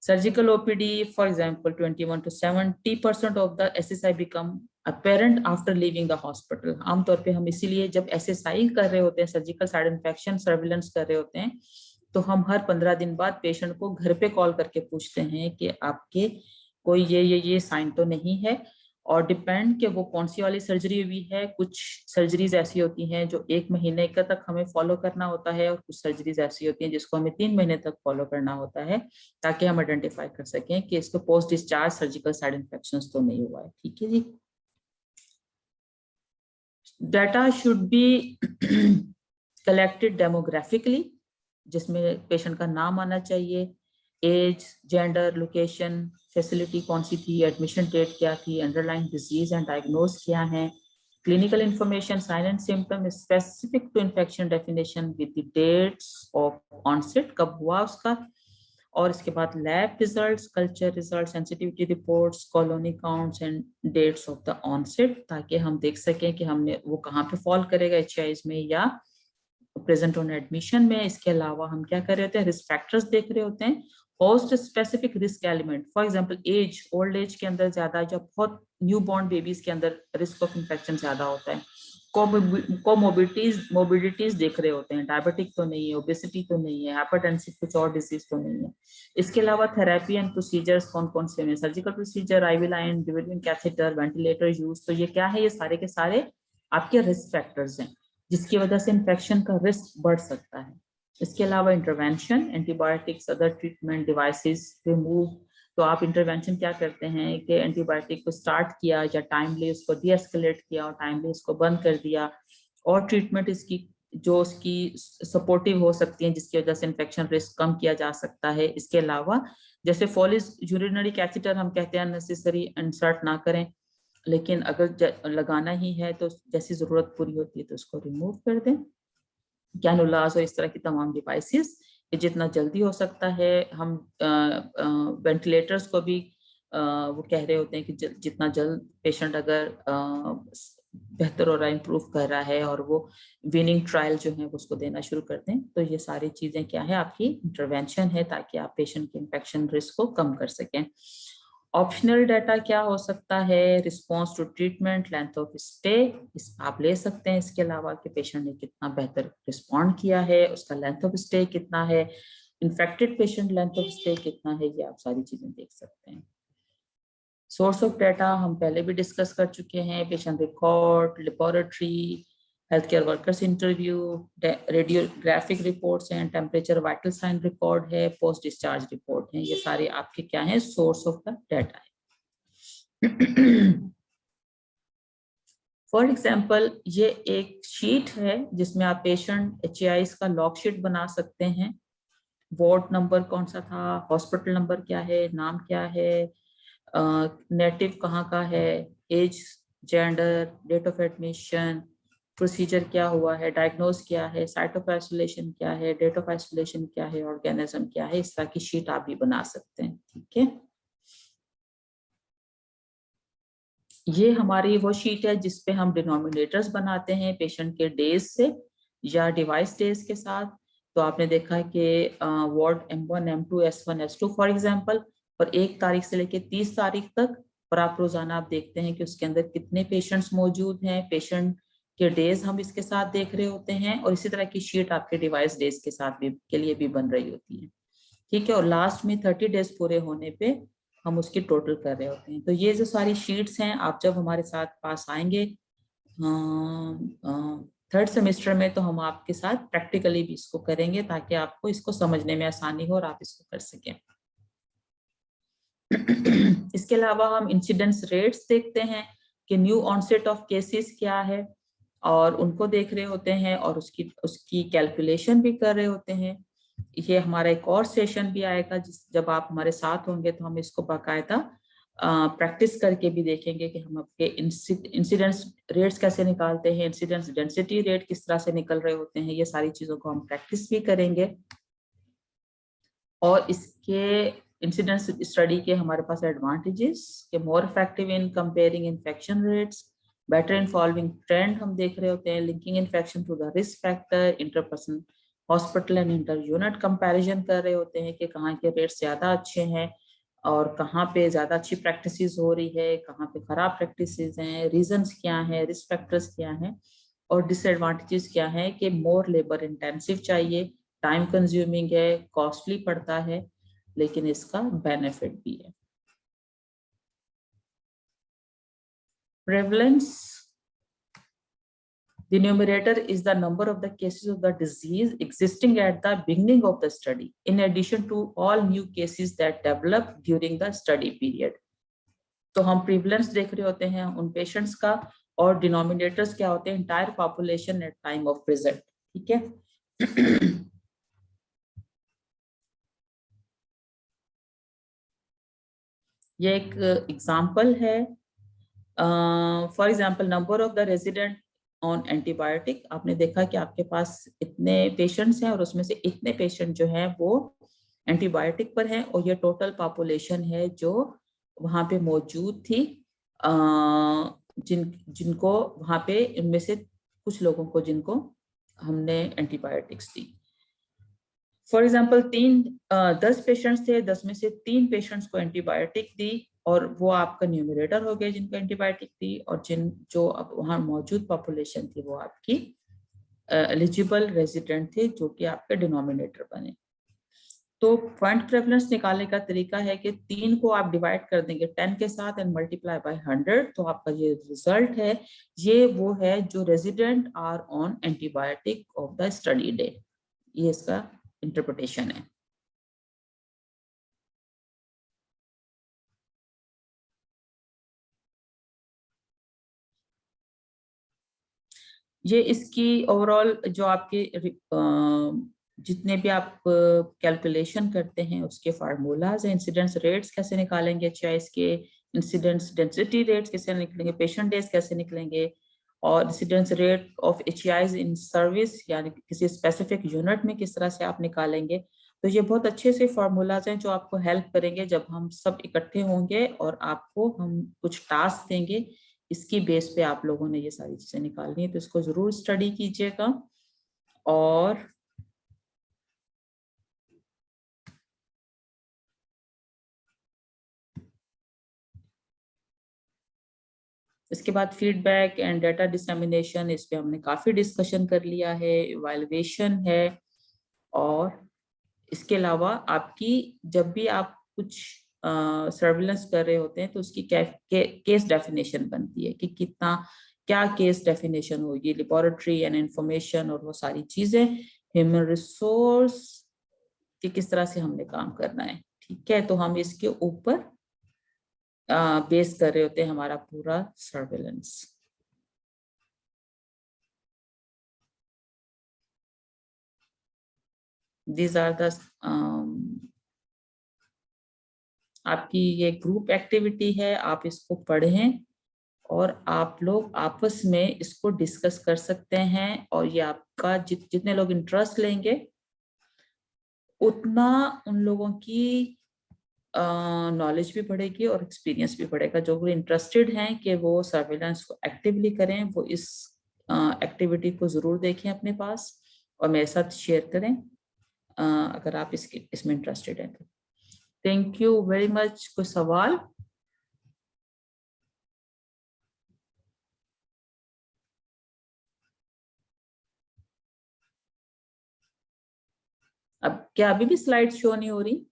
Surgical OPD, for example 21 to 70% of the SSI become apparent after leaving the hospital. आमतौर पे हम इसीलिए जब SSI कर रहे होते हैं, सर्जिकल साइड इन्फेक्शन सर्विलेंस कर रहे होते हैं, तो हम हर 15 दिन बाद पेशेंट को घर पे कॉल करके पूछते हैं कि आपके कोई ये साइन तो नहीं है, और डिपेंड कि वो कौन सी वाली सर्जरी हुई है। कुछ सर्जरीज ऐसी होती हैं जो 1 महीने का तक हमें फॉलो करना होता है, और कुछ सर्जरीज ऐसी होती हैं जिसको हमें 3 महीने तक फॉलो करना होता है, ताकि हम आइडेंटिफाई कर सकें कि इसको post discharge surgical side infection तो नहीं हुआ है। ठीक है जी। Data should be collected demographically, जिसमें पेशेंट का नाम आना चाहिए, एज, जेंडर, लोकेशन, फैसिलिटी कौन सी थी, एडमिशन डेट क्या थी, अंडरलाइंग डिजीज एंड डायग्नोज क्या है, clinical information, sign and symptom specific to infection definition with the dates of onset, कब हुआ उसका, और इसके बाद lab results, culture results, sensitivity reports, colony counts and dates of the onset, ताकि हम देख सकें कि हमने वो कहाँ पे फॉल करेगा HIs में या प्रेजेंट ऑन एडमिशन में। इसके अलावा हम क्या कर रहे होते हैं, रिस्क फैक्टर्स देख रहे होते हैं, host specific risk element, for example age, old age के अंदर ज्यादा, जो बहुत न्यू बॉर्न बेबीज के अंदर रिस्क ऑफ इन्फेक्शन ज्यादा होता है। मोबिलिटीज देख रहे होते हैं, डायबिटिक तो नहीं है, ओबेसिटी तो नहीं है, हाइपरटेंसिव कुछ और डिजीज तो नहीं है। इसके अलावा थेरेपी एंड प्रोसीजर्स कौन कौन से हैं, surgical procedure, IV line, dwelling catheter, ventilator use, तो ये क्या है, ये सारे के सारे आपके रिस्क फैक्टर्स हैं जिसकी वजह से इन्फेक्शन का रिस्क बढ़ सकता है। इसके अलावा intervention, antibiotics, other treatment devices remove, तो आप इंटरवेंशन क्या करते हैं कि एंटीबायोटिक को स्टार्ट किया या टाइमली उसको डीएस्केलेट किया और टाइमली उसको बंद कर दिया, और ट्रीटमेंट इसकी जो उसकी सपोर्टिव हो सकती है जिसकी वजह से इन्फेक्शन रिस्क कम किया जा सकता है। इसके अलावा जैसे फॉलिस यूरिनरी कैथेटर हम कहते हैं अननेसेसरी इंसर्ट ना करें, लेकिन अगर लगाना ही है तो जैसी जरूरत पूरी होती है तो उसको रिमूव कर दें। कैनुलास और इस तरह की तमाम डिवाइसेस जितना जल्दी हो सकता है हम वेंटिलेटर्स को भी वो कह रहे होते हैं कि जितना जल्द पेशेंट अगर बेहतर हो रहा है, इम्प्रूव कर रहा है, और वो विनिंग ट्रायल जो है उसको देना शुरू कर दें। तो ये सारी चीजें क्या है, आपकी इंटरवेंशन है ताकि आप पेशेंट के इन्फेक्शन रिस्क को कम कर सकें। ऑप्शनल डाटा क्या हो सकता है, response to treatment, length of stay, आप ले सकते हैं। इसके अलावा कि पेशेंट ने कितना बेहतर रिस्पॉन्ड किया है, उसका लेंथ ऑफ स्टे कितना है, infected patient length of stay कितना है, ये आप सारी चीजें देख सकते हैं। सोर्स ऑफ डाटा हम पहले भी डिस्कस कर चुके हैं, patient record, laboratory, health care workers interview, radiographic reports हैं, टेम्परेचर वाइटल साइन रिकॉर्ड है, पोस्ट डिस्चार्ज रिपोर्ट है, ये सारे आपके क्या है, सोर्स ऑफ द डाटा है। फॉर एग्जाम्पल ये एक शीट है जिसमें आप पेशेंट HIs का लॉग शीट बना सकते हैं। वार्ड नंबर कौन सा था, हॉस्पिटल नंबर क्या है, नाम क्या है, नेटिव कहाँ का है, age, gender, date of admission, procedure क्या हुआ है, डायग्नोज क्या है, साइट ऑफ आइसोलेशन क्या है, डेट ऑफ आइसोलेशन क्या है, ऑर्गेनिज्म क्या है। इस तरह की शीट आप भी बना सकते हैं। ठीक है, ये हमारी वो शीट है जिसपे हम डिनोमिनेटर्स बनाते हैं पेशेंट के डेज से या डिवाइस डेज के साथ। तो आपने देखा है कि ward M1, M2, S1, S2 for example, और 1 तारीख से लेके 30 तारीख तक, और आप रोजाना आप देखते हैं कि उसके अंदर कितने पेशेंट्स मौजूद हैं, पेशेंट के डेज हम इसके साथ देख रहे होते हैं, और इसी तरह की शीट आपके डिवाइस डेज के साथ भी के लिए भी बन रही होती है, ठीक है। और लास्ट में 30 डेज पूरे होने पे हम उसकी टोटल कर रहे होते हैं। तो ये जो सारी शीट्स हैं, आप जब हमारे साथ पास आएंगे थर्ड सेमेस्टर में, तो हम आपके साथ प्रैक्टिकली भी इसको करेंगे, ताकि आपको इसको समझने में आसानी हो और आप इसको कर सकें। इसके अलावा हम इंसिडेंस रेट्स देखते हैं कि न्यू ऑनसेट ऑफ केसेस क्या है, और उनको देख रहे होते हैं, और उसकी कैलकुलेशन भी कर रहे होते हैं। ये हमारा एक और सेशन भी आएगा, जब आप हमारे साथ होंगे तो हम इसको बाकायदा प्रैक्टिस करके भी देखेंगे कि हम आपके इंसिडेंस रेट्स कैसे निकालते हैं, इंसिडेंस डेंसिटी रेट किस तरह से निकल रहे होते हैं। ये सारी चीजों को हम प्रैक्टिस भी करेंगे। और इसके इंसिडेंस स्टडी के हमारे पास एडवांटेजेस के more effective in comparing infection rates, better in following trend हम देख रहे होते हैं, linking infection to the risk factor, inter person hospital and inter unit comparison कर रहे होते हैं कि कहाँ के रेट्स ज्यादा अच्छे हैं और कहाँ पे ज्यादा अच्छी प्रैक्टिसेस हो रही है, कहाँ पे खराब प्रैक्टिसेस हैं, रीजंस क्या है, रिस्क फैक्टर्स क्या हैं, और डिसएडवांटेजेस क्या है कि मोर लेबर इंटेंसिव चाहिए, टाइम कंज्यूमिंग है, कॉस्टली पड़ता है, लेकिन इसका बेनिफिट भी है। Prevalence, the numerator is the number of the cases of the disease existing at the beginning of the study, in addition to all new cases that develop during the study period. तो हम प्रीवलेंस देख रहे होते हैं उन पेशेंट्स का, और डिनोमिनेटर्स क्या होते हैं, entire population at time of present, ठीक है। ये एक एग्जांपल है। For example, number of the resident on antibiotic, आपने देखा कि आपके पास इतने पेशेंट्स हैं और उसमें से इतने पेशेंट जो हैं वो एंटीबायोटिक पर हैं, और ये टोटल पॉपुलेशन है जो वहां पे मौजूद थी, जिनको वहां पे, इनमें से कुछ लोगों को जिनको हमने antibiotics the. For example 10 patients थे, 10 में से 3 पेशेंट्स को एंटीबायोटिक दी, और वो आपका न्यूमरेटर हो गए जिनको एंटीबायोटिक दी, और जो अब वहाँ मौजूद पॉपुलेशन थी वो आपकी एलिजिबल रेजिडेंट थे, जो कि आपके डिनोमिनेटर बने। तो पॉइंट प्रेफरेंस निकालने का तरीका है कि 3 को आप डिवाइड कर देंगे 10 के साथ एंड मल्टीप्लाई बाय 100, तो आपका ये रिजल्ट है, ये वो है जो resident are on antibiotic of the study day. ये इसका इंटरप्रिटेशन है। ये इसकी ओवरऑल जो आपके जितने भी आप कैलकुलेशन करते हैं उसके फार्मूलाज हैं। इंसिडेंस रेट्स कैसे निकालेंगे, चाहे इसके इंसिडेंस डेंसिटी रेट्स कैसे निकलेंगे, पेशेंट डेज कैसे निकलेंगे, और incidence rate of HIs in service, यानी किसी स्पेसिफिक यूनिट में किस तरह से आप निकालेंगे। तो ये बहुत अच्छे से फार्मूलाज हैं जो आपको हेल्प करेंगे जब हम सब इकट्ठे होंगे और आपको हम कुछ टास्क देंगे, इसकी बेस पे आप लोगों ने ये सारी चीजें निकालनी है। तो इसको जरूर स्टडी कीजिएगा। और इसके बाद फीडबैक एंड डाटा डिसमिनेशन, इस पे हमने काफी डिस्कशन कर लिया है, इवैल्यूएशन है, और इसके अलावा आपकी जब भी आप कुछ सर्विलेंस कर रहे होते हैं तो उसकी केस डेफिनेशन बनती है कि कितना क्या केस डेफिनेशन होगी, लेबोरेटरी एंड इंफॉर्मेशन और वो सारी चीजें, ह्यूमन रिसोर्स कि किस तरह से हमने काम करना है, ठीक है। तो हम इसके ऊपर बेस कर रहे होते हैं हमारा पूरा सर्विलेंस। दीज आर द आपकी ये ग्रुप एक्टिविटी है, आप इसको पढ़ें और आप लोग आपस में इसको डिस्कस कर सकते हैं, और ये आपका जितने लोग इंटरेस्ट लेंगे उतना उन लोगों की नॉलेज भी बढ़ेगी और एक्सपीरियंस भी बढ़ेगा। जो लोग इंटरेस्टेड हैं कि वो सर्वेलेंस को एक्टिवली करें, वो इस एक्टिविटी को जरूर देखें अपने पास और मेरे साथ शेयर करें अगर आप इसमें इंटरेस्टेड हैं तो। Thank you very much. कोई सवाल? अब क्या अभी भी स्लाइड शो नहीं हो रही?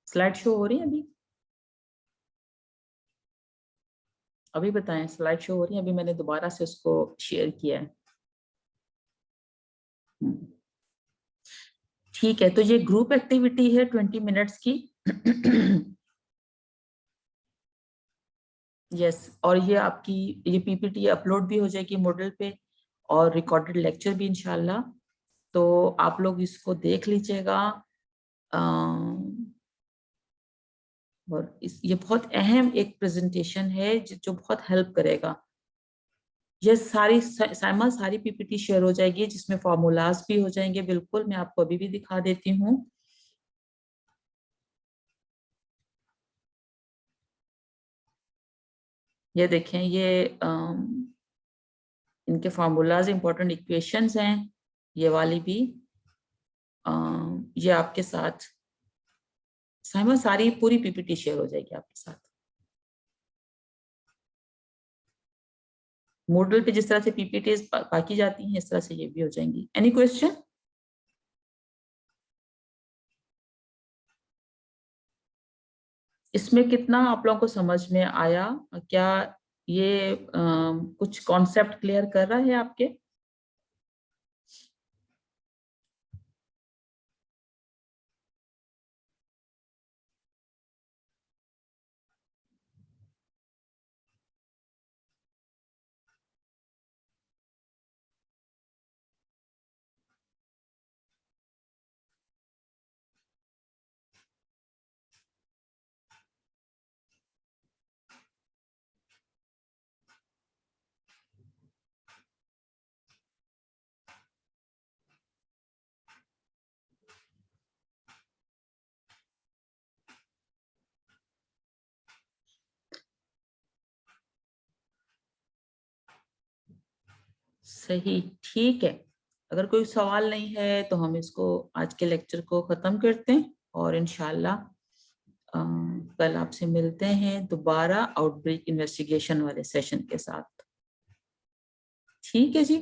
स्लाइड शो हो रही है अभी? अभी बताएं, स्लाइड शो हो रही है? अभी मैंने दोबारा से उसको शेयर किया है। ठीक है, तो ये ग्रुप एक्टिविटी है 20 मिनट्स की। यस, और ये आपकी ये पीपीटी अपलोड भी हो जाएगी मोडल पे, और रिकॉर्डेड लेक्चर भी इंशाल्लाह। तो आप लोग इसको देख लीजिएगा। और ये बहुत अहम एक प्रेजेंटेशन है जो बहुत हेल्प करेगा। ये साइमा सारी पीपीटी शेयर हो जाएगी, जिसमें फॉर्मूलाज भी हो जाएंगे। बिल्कुल, मैं आपको अभी भी दिखा देती हूँ। ये देखें, ये इनके फॉर्मूलाज, इंपॉर्टेंट इक्वेशंस हैं, ये वाली भी। ये आपके साथ साइमा सारी पूरी पीपीटी शेयर हो जाएगी आपके साथ। मोडल पे जिस तरह से पीपीटी बाकी जाती हैं, इस तरह से ये भी हो जाएंगी। Any question? इसमें कितना आप लोगों को समझ में आया? क्या ये कुछ कॉन्सेप्ट क्लियर कर रहा है आपके? सही, ठीक है। अगर कोई सवाल नहीं है तो हम इसको, आज के लेक्चर को खत्म करते हैं, और इंशाल्लाह कल आपसे मिलते हैं दोबारा आउटब्रेक इन्वेस्टिगेशन वाले सेशन के साथ। ठीक है जी।